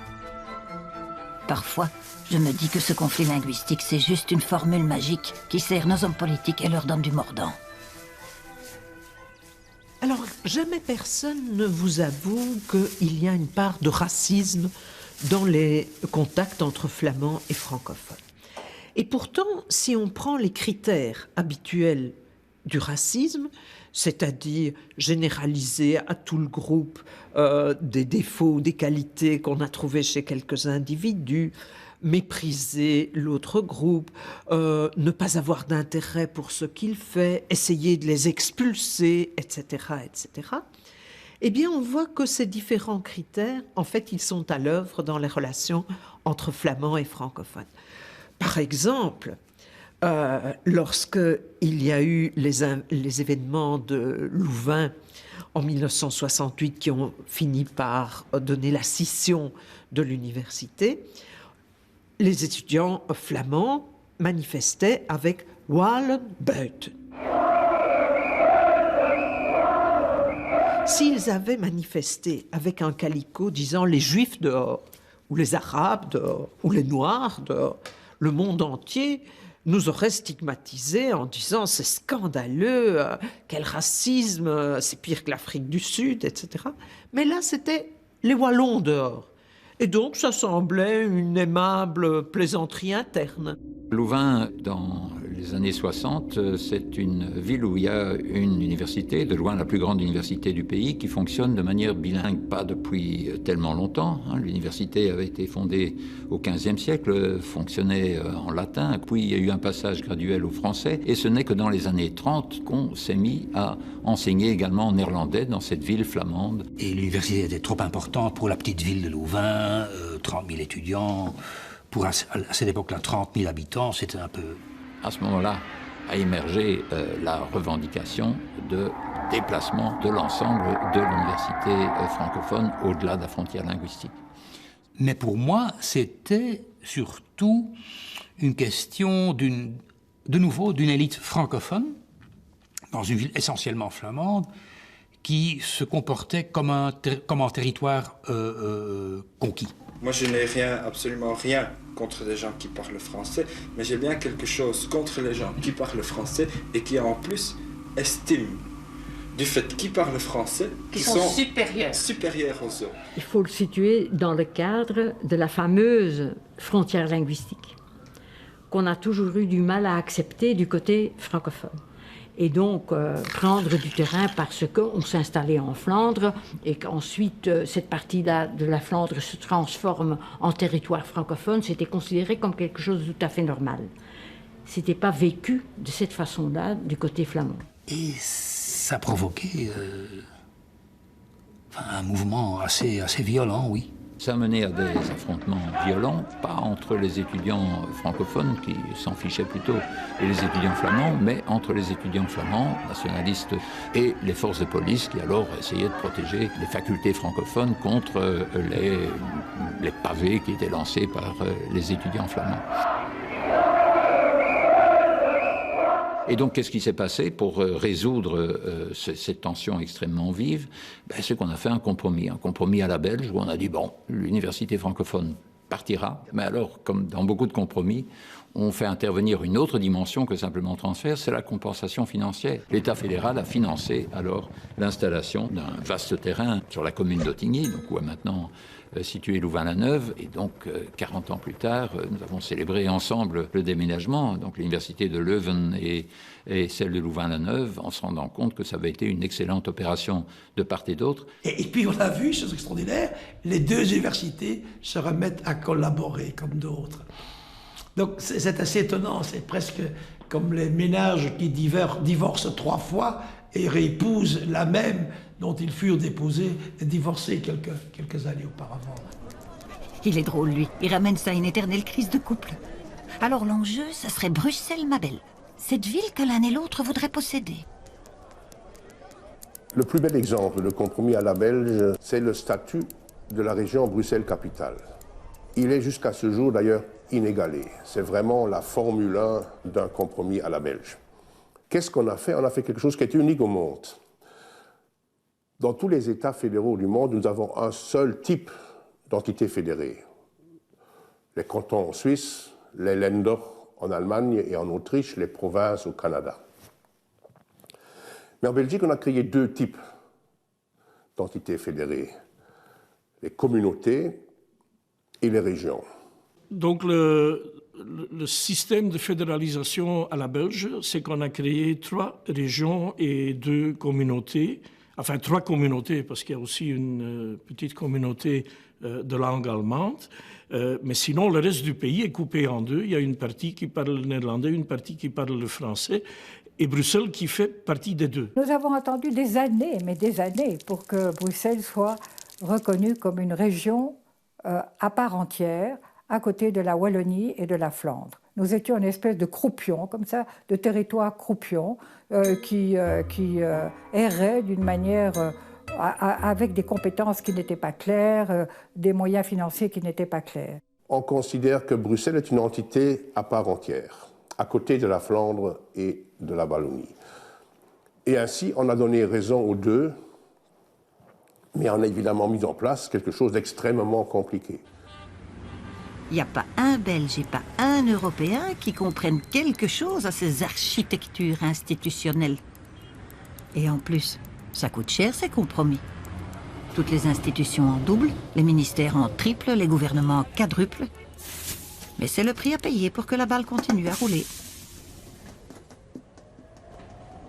Parfois, je me dis que ce conflit linguistique, c'est juste une formule magique qui sert nos hommes politiques et leur donne du mordant. Alors, jamais personne ne vous avoue qu'il y a une part de racisme dans les contacts entre flamands et francophones. Et pourtant, si on prend les critères habituels du racisme, c'est-à-dire généraliser à tout le groupe des défauts ou des qualités qu'on a trouvés chez quelques individus, mépriser l'autre groupe, ne pas avoir d'intérêt pour ce qu'il fait, essayer de les expulser, etc., etc., eh bien, on voit que ces différents critères, en fait, ils sont à l'œuvre dans les relations entre flamands et francophones. Par exemple, lorsqu'il y a eu les événements de Louvain en 1968 qui ont fini par donner la scission de l'université, les étudiants flamands manifestaient avec Walen buiten. S'ils avaient manifesté avec un calicot disant les Juifs dehors, ou les Arabes dehors, ou les Noirs dehors, le monde entier nous aurait stigmatisés en disant c'est scandaleux, quel racisme, c'est pire que l'Afrique du Sud, etc. Mais là, c'était les Wallons dehors. Et donc, ça semblait une aimable plaisanterie interne. Louvain, dans les années 60, c'est une ville où il y a une université, de loin la plus grande université du pays, qui fonctionne de manière bilingue, pas depuis tellement longtemps. L'université avait été fondée au XVe siècle, fonctionnait en latin, puis il y a eu un passage graduel au français, et ce n'est que dans les années 30 qu'on s'est mis à enseigner également en néerlandais dans cette ville flamande. Et l'université était trop importante pour la petite ville de Louvain, 30 000 étudiants. Pour à cette époque-là, 30 000 habitants, c'était un peu... À ce moment-là, a émergé la revendication de déplacement de l'ensemble de l'université francophone au-delà de la frontière linguistique. Mais pour moi, c'était surtout une question de nouveau d'une élite francophone, dans une ville essentiellement flamande, qui se comportait comme un territoire conquis. Moi, je n'ai absolument rien contre les gens qui parlent français, mais j'ai bien quelque chose contre les gens qui parlent français et qui en plus estiment du fait qu'ils parlent français qu'ils sont supérieurs aux autres. Il faut le situer dans le cadre de la fameuse frontière linguistique qu'on a toujours eu du mal à accepter du côté francophone. Et donc prendre du terrain parce qu'on s'est installé en Flandre et qu'ensuite cette partie-là de la Flandre se transforme en territoire francophone, c'était considéré comme quelque chose de tout à fait normal. C'était pas vécu de cette façon-là du côté flamand. Et ça provoquait un mouvement assez violent, oui. Ça menait à des affrontements violents, pas entre les étudiants francophones qui s'en fichaient plutôt et les étudiants flamands, mais entre les étudiants flamands, nationalistes, et les forces de police qui alors essayaient de protéger les facultés francophones contre les pavés qui étaient lancés par les étudiants flamands. Et donc, qu'est-ce qui s'est passé pour résoudre cette tension extrêmement vive? C'est qu'on a fait un compromis à la belge, où on a dit, bon, l'université francophone partira, mais alors, comme dans beaucoup de compromis, on fait intervenir une autre dimension que simplement transfert, c'est la compensation financière. L'État fédéral a financé alors l'installation d'un vaste terrain sur la commune d'Ottigny, donc où est maintenant situé Louvain-la-Neuve, et donc 40 ans plus tard, nous avons célébré ensemble le déménagement, donc l'université de Leuven et celle de Louvain-la-Neuve, en se rendant compte que ça avait été une excellente opération de part et d'autre. Et puis on a vu, chose extraordinaire, les deux universités se remettent à collaborer comme d'autres. Donc c'est assez étonnant, c'est presque comme les ménages qui divorcent 3 fois et réépousent la même dont ils furent déposés et divorcés quelques années auparavant. Il est drôle, lui. Il ramène ça à une éternelle crise de couple. Alors l'enjeu, ça serait Bruxelles, ma belle. Cette ville que l'un et l'autre voudraient posséder. Le plus bel exemple de compromis à la belge, c'est le statut de la région Bruxelles-Capitale. Il est jusqu'à ce jour d'ailleurs inégalé. C'est vraiment la Formule 1 d'un compromis à la belge. Qu'est-ce qu'on a fait? On a fait quelque chose qui est unique au monde. Dans tous les États fédéraux du monde, nous avons un seul type d'entité fédérée. Les cantons en Suisse, les Länder en Allemagne et en Autriche, les provinces au Canada. Mais en Belgique, on a créé 2 types d'entités fédérées. Les communautés et les régions. Donc le système de fédéralisation à la belge, c'est qu'on a créé 3 régions et 2 communautés. Enfin, 3 communautés, parce qu'il y a aussi une petite communauté de langue allemande. Mais sinon, le reste du pays est coupé en 2. Il y a une partie qui parle le néerlandais, une partie qui parle le français, et Bruxelles qui fait partie des 2. Nous avons attendu des années, mais des années, pour que Bruxelles soit reconnue comme une région à part entière, à côté de la Wallonie et de la Flandre. Nous étions une espèce de croupion, comme ça, de territoire croupion, qui errait d'une manière avec des compétences qui n'étaient pas claires, des moyens financiers qui n'étaient pas clairs. On considère que Bruxelles est une entité à part entière, à côté de la Flandre et de la Wallonie. Et ainsi, on a donné raison aux deux, mais on a évidemment mis en place quelque chose d'extrêmement compliqué. Il n'y a pas un Belge et pas un Européen qui comprenne quelque chose à ces architectures institutionnelles. Et en plus, ça coûte cher ces compromis. Toutes les institutions en double, les ministères en triple, les gouvernements en quadruple. Mais c'est le prix à payer pour que la balle continue à rouler.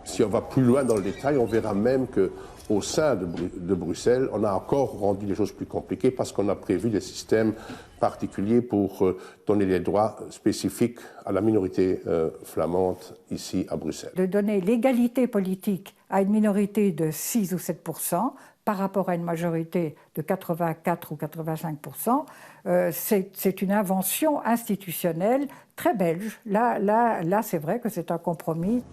Si on va plus loin dans le détail, on verra même qu'au sein de Bruxelles, on a encore rendu les choses plus compliquées parce qu'on a prévu des systèmes particuliers pour donner des droits spécifiques à la minorité flamande ici à Bruxelles. De donner l'égalité politique à une minorité de 6 ou 7% par rapport à une majorité de 84 ou 85%, c'est une invention institutionnelle très belge. Là, c'est vrai que c'est un compromis.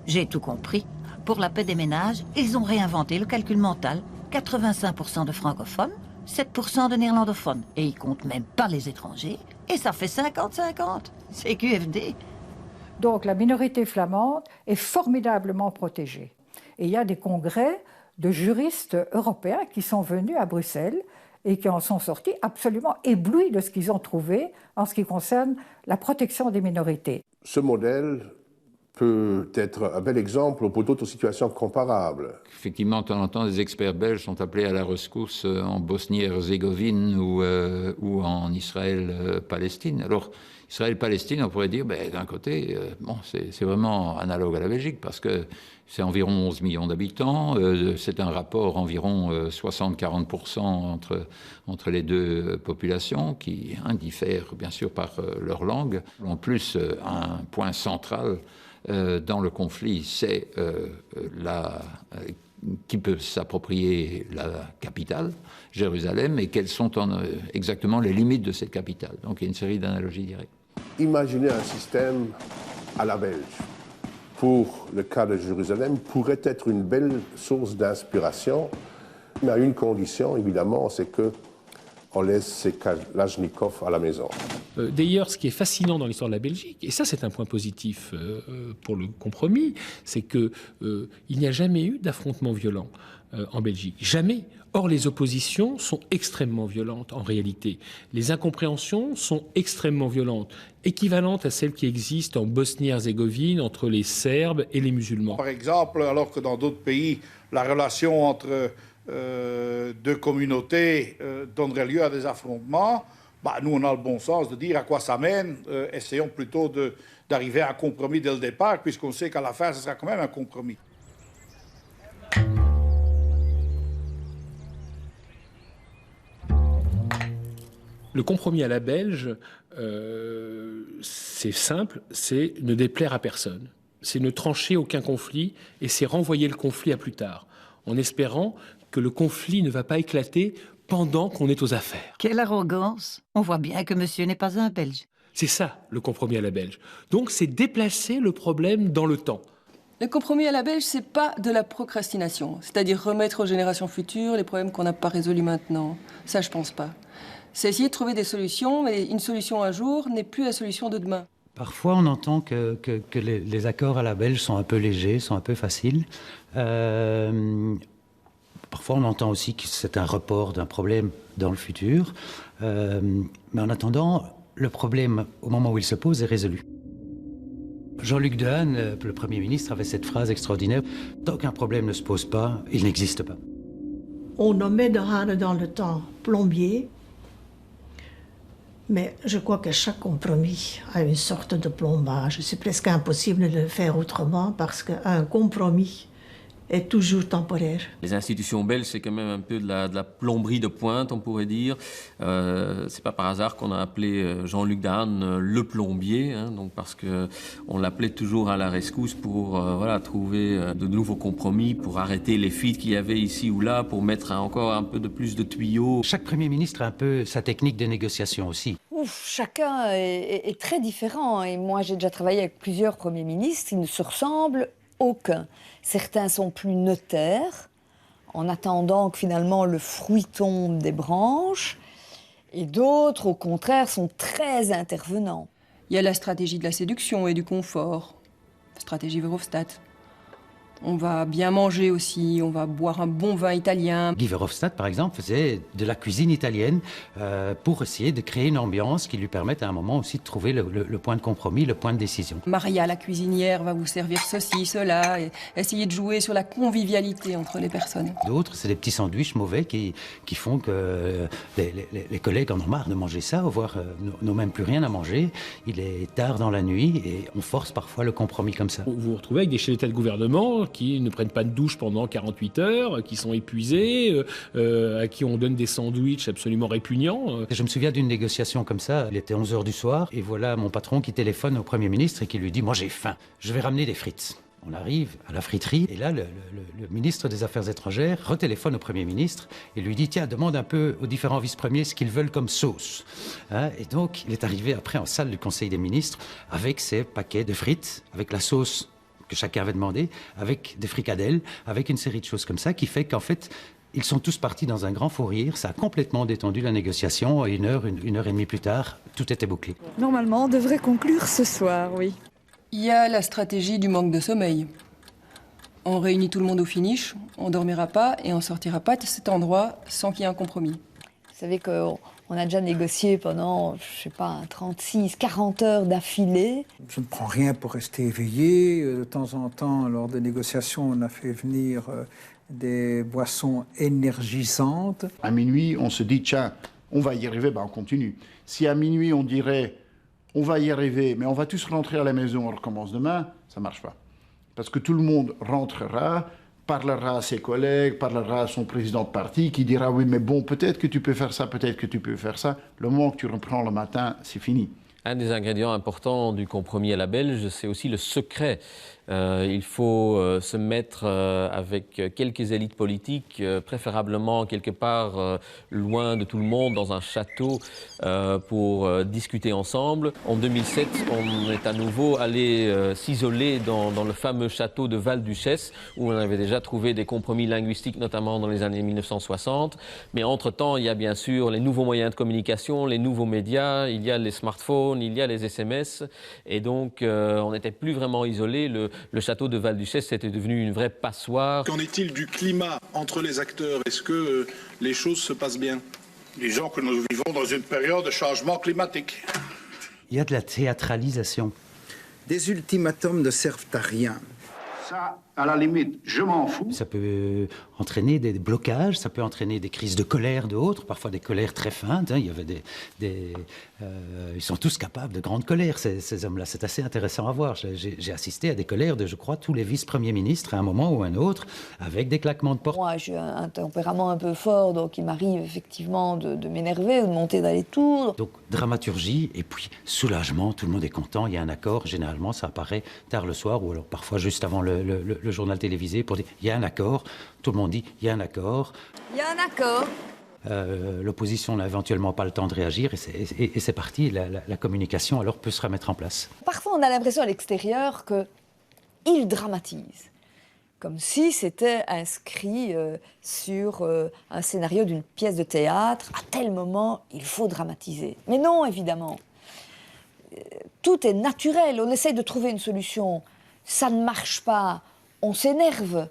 J'ai tout compris. Pour la paix des ménages, ils ont réinventé le calcul mental. 85% de francophones, 7% de néerlandophones. Et ils comptent même pas les étrangers. Et ça fait 50-50. C'est QFD. Donc la minorité flamande est formidablement protégée. Et il y a des congrès de juristes européens qui sont venus à Bruxelles et qui en sont sortis absolument éblouis de ce qu'ils ont trouvé en ce qui concerne la protection des minorités. Ce modèle peut être un bel exemple pour d'autres situations comparables. Effectivement, de temps en temps, des experts belges sont appelés à la rescousse en Bosnie-Herzégovine ou en Israël-Palestine. Alors, Israël-Palestine, on pourrait dire, d'un côté, c'est vraiment analogue à la Belgique, parce que c'est environ 11 millions d'habitants, c'est un rapport environ 60-40% entre les deux populations, qui diffèrent bien sûr par leur langue. En plus, un point central dans le conflit, c'est qui peut s'approprier la capitale, Jérusalem, et quelles sont exactement les limites de cette capitale. Donc il y a une série d'analogies directes. Imaginez un système à la belge. Pour le cas de Jérusalem, pourrait être une belle source d'inspiration, mais à une condition, évidemment, c'est qu'on laisse ces Kalachnikov à la maison. D'ailleurs, ce qui est fascinant dans l'histoire de la Belgique, et ça c'est un point positif pour le compromis, c'est qu'il n'y a jamais eu d'affrontement violent en Belgique. Jamais. Or, les oppositions sont extrêmement violentes en réalité. Les incompréhensions sont extrêmement violentes, équivalentes à celles qui existent en Bosnie-Herzégovine entre les Serbes et les musulmans. Par exemple, alors que dans d'autres pays, la relation entre deux communautés donnerait lieu à des affrontements, nous, on a le bon sens de dire à quoi ça mène. Essayons plutôt d'arriver à un compromis dès le départ, puisqu'on sait qu'à la fin, ce sera quand même un compromis. Le compromis à la belge, c'est simple, c'est ne déplaire à personne. C'est ne trancher aucun conflit et c'est renvoyer le conflit à plus tard, en espérant que le conflit ne va pas éclater pendant qu'on est aux affaires. Quelle arrogance! On voit bien que monsieur n'est pas un Belge. C'est ça, le compromis à la belge. Donc c'est déplacer le problème dans le temps. Le compromis à la belge, c'est pas de la procrastination, c'est-à-dire remettre aux générations futures les problèmes qu'on n'a pas résolus maintenant. Ça, je pense pas. C'est essayer de trouver des solutions, mais une solution un jour n'est plus la solution de demain. Parfois, on entend que les accords à la belge sont un peu légers, sont un peu faciles. Parfois, on entend aussi que c'est un report d'un problème dans le futur. Mais en attendant, le problème, au moment où il se pose, est résolu. Jean-Luc Dehaene, le Premier ministre, avait cette phrase extraordinaire « Tant qu'un problème ne se pose pas, il n'existe pas ». On nommait Dehaene dans le temps plombier, mais je crois que chaque compromis a une sorte de plombage. C'est presque impossible de le faire autrement parce qu'un compromis est toujours temporaire. Les institutions belges, c'est quand même un peu de la plomberie de pointe, on pourrait dire. C'est pas par hasard qu'on a appelé Jean-Luc Dehaene le plombier, donc parce qu'on l'appelait toujours à la rescousse pour trouver de nouveaux compromis, pour arrêter les fuites qu'il y avait ici ou là, pour mettre encore un peu de plus de tuyaux. Chaque Premier ministre a un peu sa technique de négociation aussi. Chacun est très différent. Et moi, j'ai déjà travaillé avec plusieurs premiers ministres. Ils ne se ressemblent aucun. Certains sont plus notaires, en attendant que finalement le fruit tombe des branches. Et d'autres, au contraire, sont très intervenants. Il y a la stratégie de la séduction et du confort. Stratégie Verhofstadt. On va bien manger aussi, on va boire un bon vin italien. Guy Verhofstadt, par exemple, faisait de la cuisine italienne pour essayer de créer une ambiance qui lui permette à un moment aussi de trouver le point de compromis, le point de décision. Maria, la cuisinière, va vous servir ceci, cela, et essayer de jouer sur la convivialité entre les personnes. D'autres, c'est des petits sandwichs mauvais qui font que les collègues en ont marre de manger ça, voire n'ont même plus rien à manger. Il est tard dans la nuit et on force parfois le compromis comme ça. Vous vous retrouvez avec des chefs d'État de gouvernement qui ne prennent pas de douche pendant 48 heures, qui sont épuisés, à qui on donne des sandwichs absolument répugnants. Je me souviens d'une négociation comme ça, il était 11h du soir, et voilà mon patron qui téléphone au Premier ministre et qui lui dit « Moi j'ai faim, je vais ramener des frites ». On arrive à la friterie, et là, le ministre des Affaires étrangères retéléphone au Premier ministre et lui dit « Tiens, demande un peu aux différents vice-premiers ce qu'ils veulent comme sauce. » Et donc, il est arrivé après en salle du Conseil des ministres avec ses paquets de frites, avec la sauce que chacun avait demandé, avec des fricadelles, avec une série de choses comme ça, qui fait qu'en fait, ils sont tous partis dans un grand fou rire. Ça a complètement détendu la négociation. Et une heure et demie plus tard, tout était bouclé. Normalement, on devrait conclure ce soir, oui. Il y a la stratégie du manque de sommeil. On réunit tout le monde au finish, on dormira pas et on sortira pas de cet endroit sans qu'il y ait un compromis. Vous savez qu'on a déjà négocié pendant, je sais pas, 36, 40 heures d'affilée. Je ne prends rien pour rester éveillé. De temps en temps, lors des négociations, on a fait venir des boissons énergisantes. À minuit, on se dit, tiens, on va y arriver, on continue. Si à minuit, on dirait, on va y arriver, mais on va tous rentrer à la maison, on recommence demain, ça ne marche pas. Parce que tout le monde rentrera, parlera à ses collègues, parlera à son président de parti, qui dira « Oui, mais bon, peut-être que tu peux faire ça, peut-être que tu peux faire ça. » Le moment que tu reprends le matin, c'est fini. Un des ingrédients importants du compromis à la belge, c'est aussi le secret. Il faut se mettre avec quelques élites politiques, préférablement quelque part loin de tout le monde, dans un château, pour discuter ensemble. En 2007, on est à nouveau allé s'isoler dans le fameux château de Val-Duchesse, où on avait déjà trouvé des compromis linguistiques, notamment dans les années 1960. Mais entre-temps, il y a bien sûr les nouveaux moyens de communication, les nouveaux médias, il y a les smartphones, il y a les SMS. Et donc, on n'était plus vraiment isolé. Le château de Val-Duchesse était devenu une vraie passoire. Qu'en est-il du climat entre les acteurs? Est-ce que les choses se passent bien? Disons que nous vivons dans une période de changement climatique. Il y a de la théâtralisation. Des ultimatums ne servent à rien. Ça, à la limite, je m'en fous. Ça peut entraîner des blocages, ça peut entraîner des crises de colère d'autres, parfois des colères très feintes. Il y avait ils sont tous capables de grandes colères, ces hommes-là. C'est assez intéressant à voir. J'ai assisté à des colères de, je crois, tous les vice-premiers ministres à un moment ou un autre, avec des claquements de porte. Moi, j'ai un tempérament un peu fort, donc il m'arrive effectivement de m'énerver ou de monter dans les tours. Donc, dramaturgie et puis soulagement, tout le monde est content, il y a un accord. Généralement, ça apparaît tard le soir ou alors parfois juste avant le journal télévisé pour dire il y a un accord. Tout le monde dit il y a un accord. Il y a un accord. L'opposition n'a éventuellement pas le temps de réagir et c'est parti. La communication alors peut se remettre en place. Parfois, on a l'impression à l'extérieur qu'ils dramatisent, comme si c'était inscrit sur un scénario d'une pièce de théâtre. À tel moment, il faut dramatiser. Mais non, évidemment. Tout est naturel. On essaye de trouver une solution. Ça ne marche pas. On s'énerve.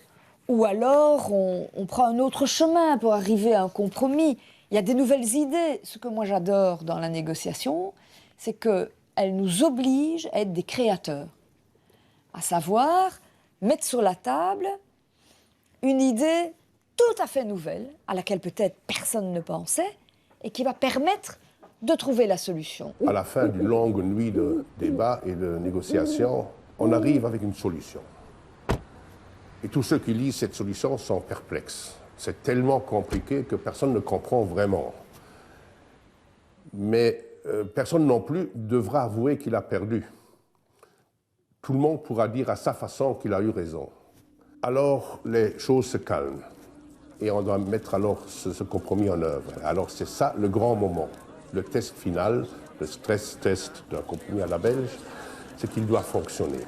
Ou alors, on prend un autre chemin pour arriver à un compromis. Il y a des nouvelles idées. Ce que moi j'adore dans la négociation, c'est qu'elle nous oblige à être des créateurs. À savoir, mettre sur la table une idée tout à fait nouvelle, à laquelle peut-être personne ne pensait, et qui va permettre de trouver la solution. À la fin d'une longue nuit de débat et de négociations, on arrive avec une solution. Et tous ceux qui lisent cette solution sont perplexes. C'est tellement compliqué que personne ne comprend vraiment. Mais personne non plus devra avouer qu'il a perdu. Tout le monde pourra dire à sa façon qu'il a eu raison. Alors les choses se calment. Et on doit mettre alors ce compromis en œuvre. Alors c'est ça le grand moment, le test final le stress test d'un compromis à la belge, c'est qu'il doit fonctionner.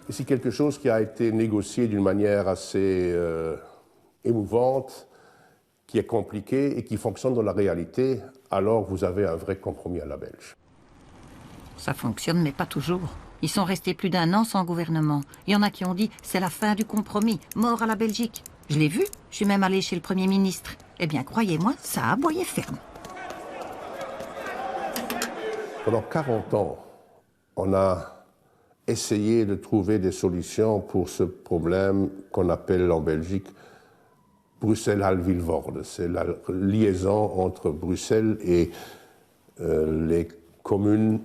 Et si quelque chose qui a été négocié d'une manière assez émouvante, qui est compliqué et qui fonctionne dans la réalité, alors vous avez un vrai compromis à la belge. Ça fonctionne, mais pas toujours. Ils sont restés plus d'1 an sans gouvernement. Il y en a qui ont dit « c'est la fin du compromis, mort à la Belgique ». Je l'ai vu, je suis même allée chez le Premier ministre. Eh bien, croyez-moi, ça a aboyé ferme. Pendant 40 ans, on a essayé de trouver des solutions pour ce problème qu'on appelle en Belgique Bruxelles-Halle-Vilvoorde. C'est la liaison entre Bruxelles et les communes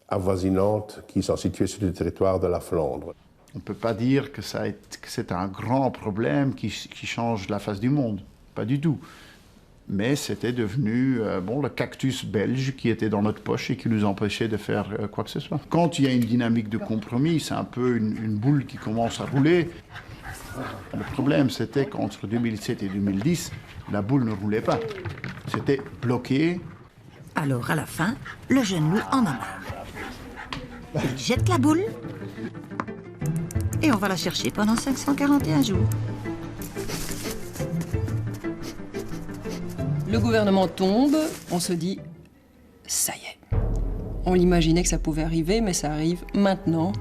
avoisinantes qui sont situées sur le territoire de la Flandre. On ne peut pas dire que c'est un grand problème qui change la face du monde, pas du tout. Mais c'était devenu le cactus belge qui était dans notre poche et qui nous empêchait de faire quoi que ce soit. Quand il y a une dynamique de compromis, c'est un peu une boule qui commence à rouler. Le problème, c'était qu'entre 2007 et 2010, la boule ne roulait pas. C'était bloqué. Alors, à la fin, le jeune loup en a marre. Il jette la boule et on va la chercher pendant 541 jours. Le gouvernement tombe, on se dit « ça y est ». On imaginait que ça pouvait arriver, mais ça arrive maintenant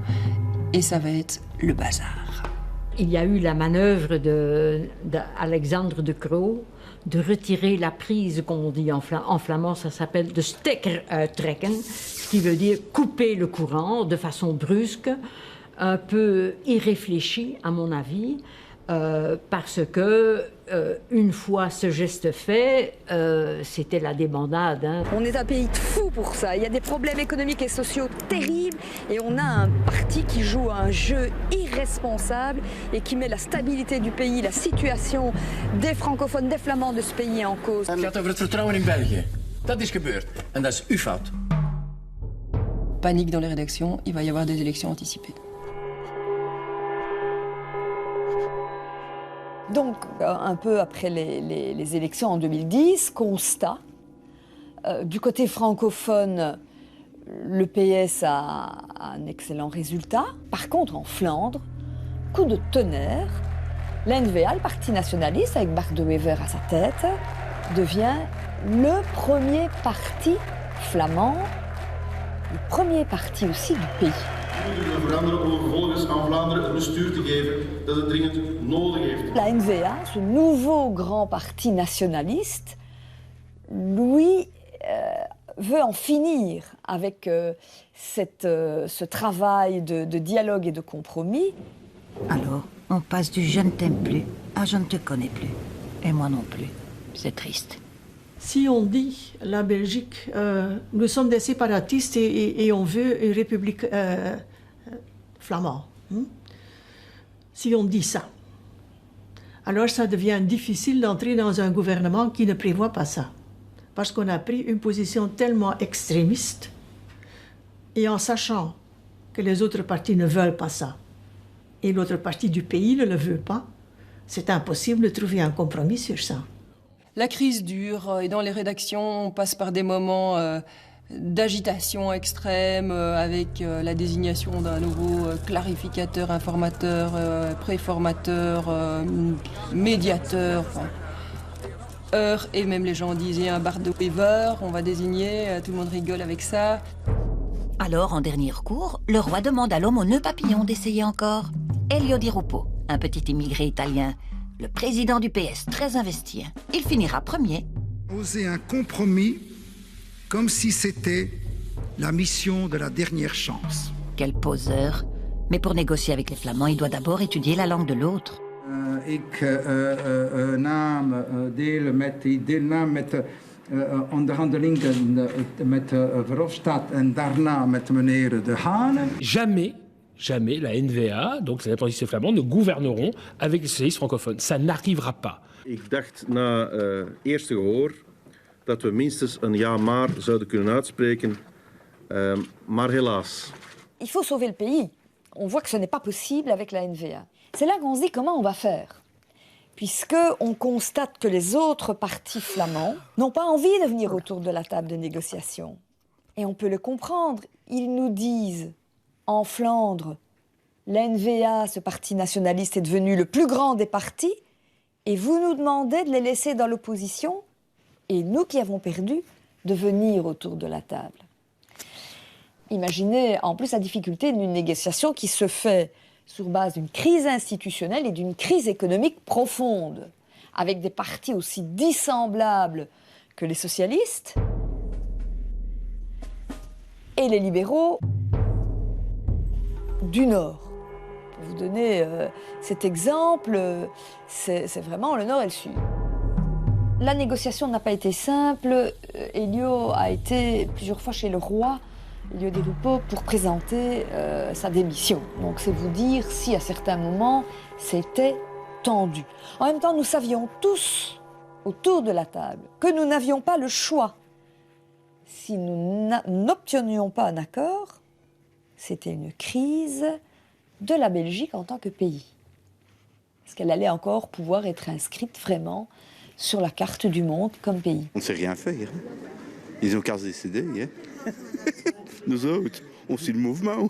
et ça va être le bazar. Il y a eu la manœuvre d'Alexandre de Croo de retirer la prise, qu'on dit en flamand, ça s'appelle de stekker uittrekken, ce qui veut dire couper le courant de façon brusque, un peu irréfléchie à mon avis, parce que une fois ce geste fait, c'était la débandade. Hein. On est un pays de fous pour ça. Il y a des problèmes économiques et sociaux terribles et on a un parti qui joue un jeu irresponsable et qui met la stabilité du pays, la situation des francophones, des flamands de ce pays en cause. Het gaat over het vertrouwen in België. Dat is gebeurd en dat is uw fout. Panique dans les rédactions, il va y avoir des élections anticipées. Donc, un peu après les élections en 2010, constat, du côté francophone, le PS a un excellent résultat. Par contre, en Flandre, coup de tonnerre, l'N-VA, le Parti nationaliste, avec Bart de Wever à sa tête, devient le premier parti flamand, le premier parti aussi du pays. La N-VA, ce nouveau grand parti nationaliste, lui, veut en finir avec ce travail de dialogue et de compromis. Alors, on passe du « je ne t'aime plus » à « je ne te connais plus ». Et moi non plus. C'est triste. Si on dit, la Belgique, nous sommes des séparatistes et on veut une république flamande, si on dit ça, alors ça devient difficile d'entrer dans un gouvernement qui ne prévoit pas ça. Parce qu'on a pris une position tellement extrémiste, et en sachant que les autres partis ne veulent pas ça, et l'autre partie du pays ne le veut pas, c'est impossible de trouver un compromis sur ça. La crise dure et dans les rédactions, on passe par des moments d'agitation extrême avec la désignation d'un nouveau clarificateur, informateur, préformateur, médiateur. Enfin, et même les gens disaient un Bart de Wever, on va désigner, tout le monde rigole avec ça. Alors, en dernier recours, le roi demande à l'homme au nœud papillon d'essayer encore. Elio Di Rupo, un petit immigré italien, le président du PS, très investi. Il finira premier. Oser un compromis comme si c'était la mission de la dernière chance. Quel poseur. Mais pour négocier avec les Flamands, il doit d'abord étudier la langue de l'autre. Ik naam delen met onderhandelingen met Verhofstadt en daarna met meneer De Haan. Jamais la N-VA, donc les indépendantistes flamands, ne gouverneront avec les socialistes francophones. Ça n'arrivera pas. Ik dacht na eerste gehoor dat we minstens een ja maar zouden kunnen uitspreken, maar helaas. Il faut sauver le pays. On voit que ce n'est pas possible avec la N-VA. C'est là qu'on se dit comment on va faire. Puisqu'on constate que les autres partis flamands n'ont pas envie de venir autour de la table de négociation. Et on peut le comprendre. Ils nous disent, en Flandre, l'N-VA, ce parti nationaliste, est devenu le plus grand des partis, et vous nous demandez de les laisser dans l'opposition, et nous qui avons perdu, de venir autour de la table. Imaginez en plus la difficulté d'une négociation qui se fait sur base d'une crise institutionnelle et d'une crise économique profonde, avec des partis aussi dissemblables que les socialistes et les libéraux du Nord. Pour vous donner cet exemple, c'est vraiment le Nord et le Sud. La négociation n'a pas été simple. Elio a été plusieurs fois chez le roi, Elio Di Rupo, pour présenter sa démission. Donc c'est vous dire si à certains moments c'était tendu. En même temps, nous savions tous autour de la table que nous n'avions pas le choix. Si nous n'obtenions pas un accord, c'était une crise de la Belgique en tant que pays. Est-ce qu'elle allait encore pouvoir être inscrite vraiment sur la carte du monde comme pays? On ne sait rien faire. Hein. Ils ont qu'à se décider. Hein. Nous autres, on suit le mouvement.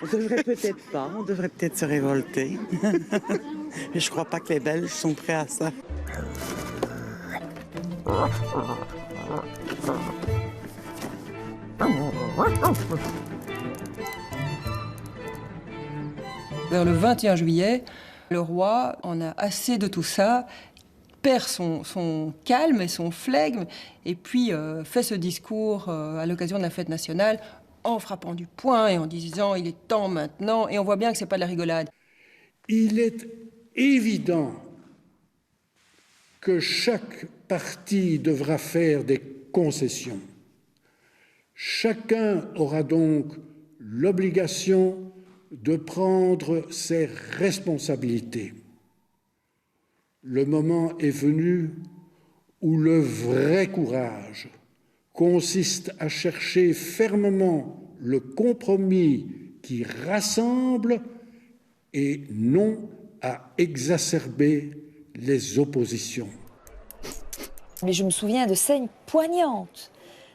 On devrait peut-être pas, on devrait peut-être se révolter. Mais je crois pas que les Belges sont prêts à ça. Vers le 21 juillet, le roi en a assez de tout ça, perd son calme et son flegme, et puis fait ce discours à l'occasion de la fête nationale en frappant du poing et en disant « il est temps maintenant », et on voit bien que c'est pas de la rigolade. Il est évident que chaque parti devra faire des concessions. Chacun aura donc l'obligation de prendre ses responsabilités. Le moment est venu où le vrai courage consiste à chercher fermement le compromis qui rassemble et non à exacerber les oppositions. Mais je me souviens de scènes poignantes,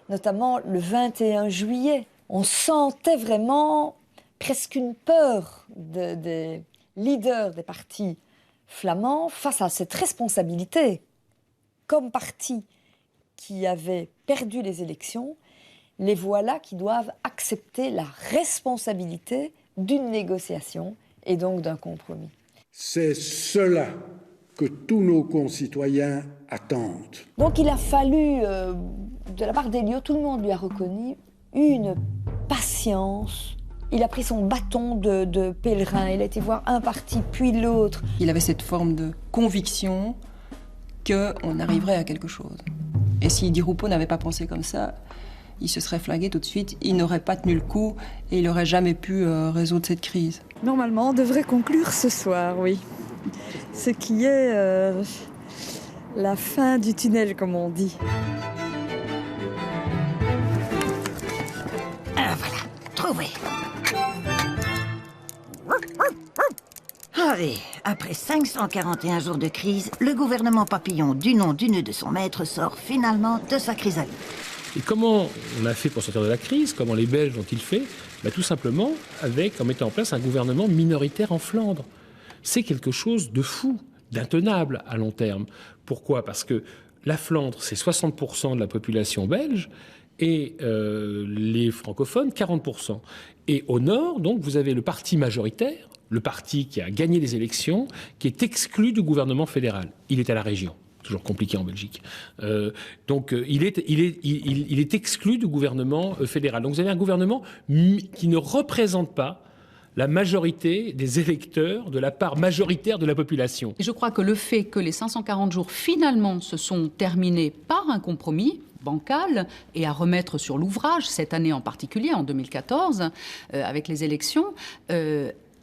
notamment le 21 juillet. On sentait vraiment presque une peur des leaders des partis flamands face à cette responsabilité. Comme parti qui avait perdu les élections, les voilà qui doivent accepter la responsabilité d'une négociation et donc d'un compromis. C'est cela que tous nos concitoyens attendent. Donc il a fallu, de la part d'Elio, tout le monde lui a reconnu une patience. Il a pris son bâton de pèlerin, il a été voir un parti puis l'autre. Il avait cette forme de conviction qu'on arriverait à quelque chose. Et si Di Rupo n'avait pas pensé comme ça, il se serait flingué tout de suite, il n'aurait pas tenu le coup et il n'aurait jamais pu résoudre cette crise. Normalement, on devrait conclure ce soir, oui. Ce qui est la fin du tunnel, comme on dit. Ah, voilà, trouvé. Allez, après 541 jours de crise, le gouvernement Papillon, du nom du nœud de son maître, sort finalement de sa chrysalide. Et comment on a fait pour sortir de la crise? Comment les Belges ont-ils fait? Tout simplement en mettant en place un gouvernement minoritaire en Flandre. C'est quelque chose de fou, d'intenable à long terme. Pourquoi? Parce que la Flandre, c'est 60% de la population belge et les francophones, 40%. Et au nord, donc, vous avez le parti majoritaire, le parti qui a gagné les élections, qui est exclu du gouvernement fédéral. Il est à la région. Toujours compliqué en Belgique. Il est exclu du gouvernement fédéral. Donc vous avez un gouvernement qui ne représente pas la majorité des électeurs, de la part majoritaire de la population. Et je crois que le fait que les 540 jours finalement se sont terminés par un compromis bancal et à remettre sur l'ouvrage, cette année en particulier, en 2014, avec les élections,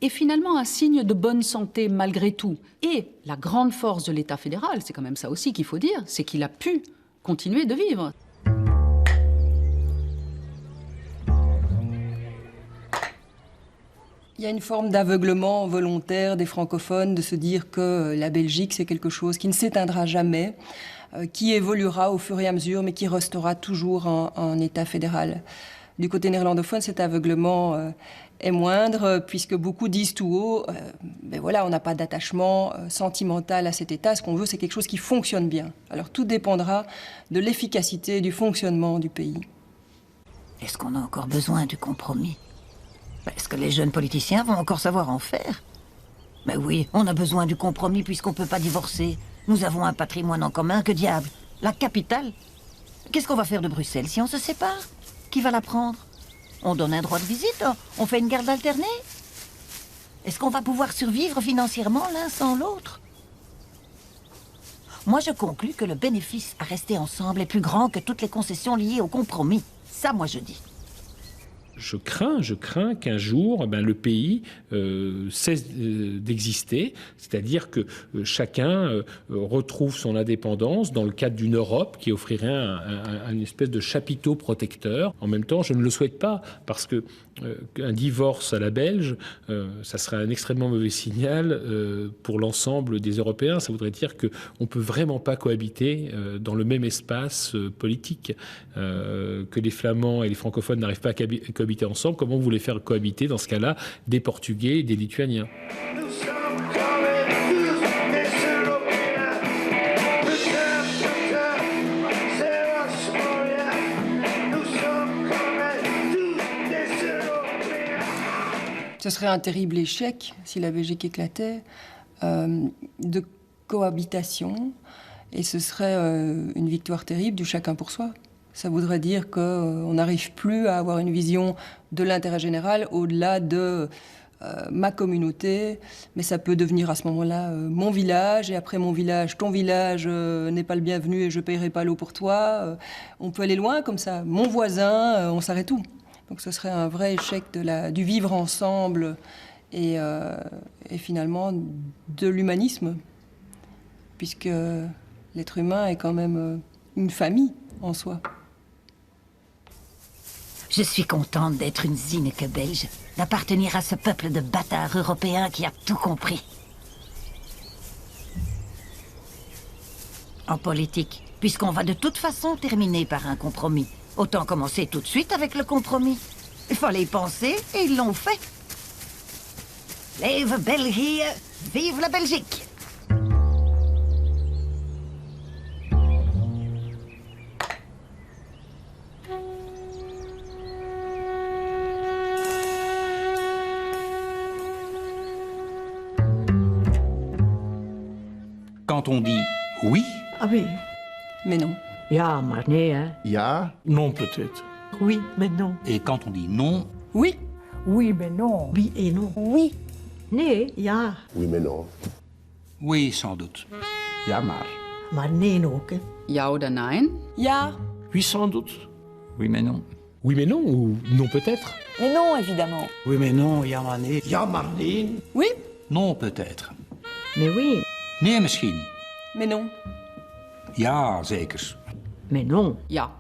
est finalement un signe de bonne santé malgré tout. Et la grande force de l'État fédéral, c'est quand même ça aussi qu'il faut dire, c'est qu'il a pu continuer de vivre. Il y a une forme d'aveuglement volontaire des francophones de se dire que la Belgique, c'est quelque chose qui ne s'éteindra jamais, qui évoluera au fur et à mesure, mais qui restera toujours un État fédéral. Du côté néerlandophone, cet aveuglement est moindre, puisque beaucoup disent tout haut, ben voilà, on n'a pas d'attachement sentimental à cet État, ce qu'on veut, c'est quelque chose qui fonctionne bien. Alors tout dépendra de l'efficacité du fonctionnement du pays. Est-ce qu'on a encore besoin du compromis? Est-ce que les jeunes politiciens vont encore savoir en faire? Mais oui, on a besoin du compromis puisqu'on ne peut pas divorcer. Nous avons un patrimoine en commun, que diable? La capitale? Qu'est-ce qu'on va faire de Bruxelles si on se sépare? Qui va la prendre? On donne un droit de visite? On fait une garde alternée? Est-ce qu'on va pouvoir survivre financièrement l'un sans l'autre? Moi, je conclus que le bénéfice à rester ensemble est plus grand que toutes les concessions liées au compromis. Ça, moi, je dis. Je crains qu'un jour, le pays cesse d'exister, c'est-à-dire que chacun retrouve son indépendance dans le cadre d'une Europe qui offrirait une espèce de chapiteau protecteur. En même temps, je ne le souhaite pas, parce que un divorce à la belge, ça serait un extrêmement mauvais signal pour l'ensemble des Européens. Ça voudrait dire qu'on ne peut vraiment pas cohabiter dans le même espace politique, que les Flamands et les francophones n'arrivent pas à cohabiter ensemble. Comment vous voulez faire cohabiter, dans ce cas-là, des Portugais et des Lituaniens? Ce serait un terrible échec, si la Belgique éclatait, de cohabitation, et ce serait une victoire terrible du chacun pour soi. Ça voudrait dire qu'on n'arrive plus à avoir une vision de l'intérêt général au-delà de ma communauté, mais ça peut devenir à ce moment-là mon village, et après mon village, ton village n'est pas le bienvenu et je ne paierai pas l'eau pour toi. On peut aller loin comme ça. Mon voisin, on s'arrête tout. Donc ce serait un vrai échec du vivre ensemble et finalement de l'humanisme, puisque l'être humain est quand même une famille en soi. Je suis contente d'être une Zineke belge, d'appartenir à ce peuple de bâtards européens qui a tout compris. En politique, puisqu'on va de toute façon terminer par un compromis, autant commencer tout de suite avec le compromis. Il fallait y penser et ils l'ont fait. Vive België, vive la Belgique! Quand on dit oui... Ah oui. Mais non. Ja, maar nee, hè. Ja. Non, peut-être. Oui, mais non. Et quand on dit non... Oui. Oui, mais non. Oui et non. Oui. Nee. Ja. Oui, mais non. Oui, sans doute. Ja, maar. Maar nee ook, hè. Ja oder nein? Ja. Oui, sans doute. Oui, mais non. Oui, mais non, ou non, peut-être. Mais non, évidemment. Oui, mais non, ja, maar nee. Ja, maar nee. Oui. Non, peut-être. Mais oui. Nee, misschien. Mais non. Ja, zeker. Mais non. Ja.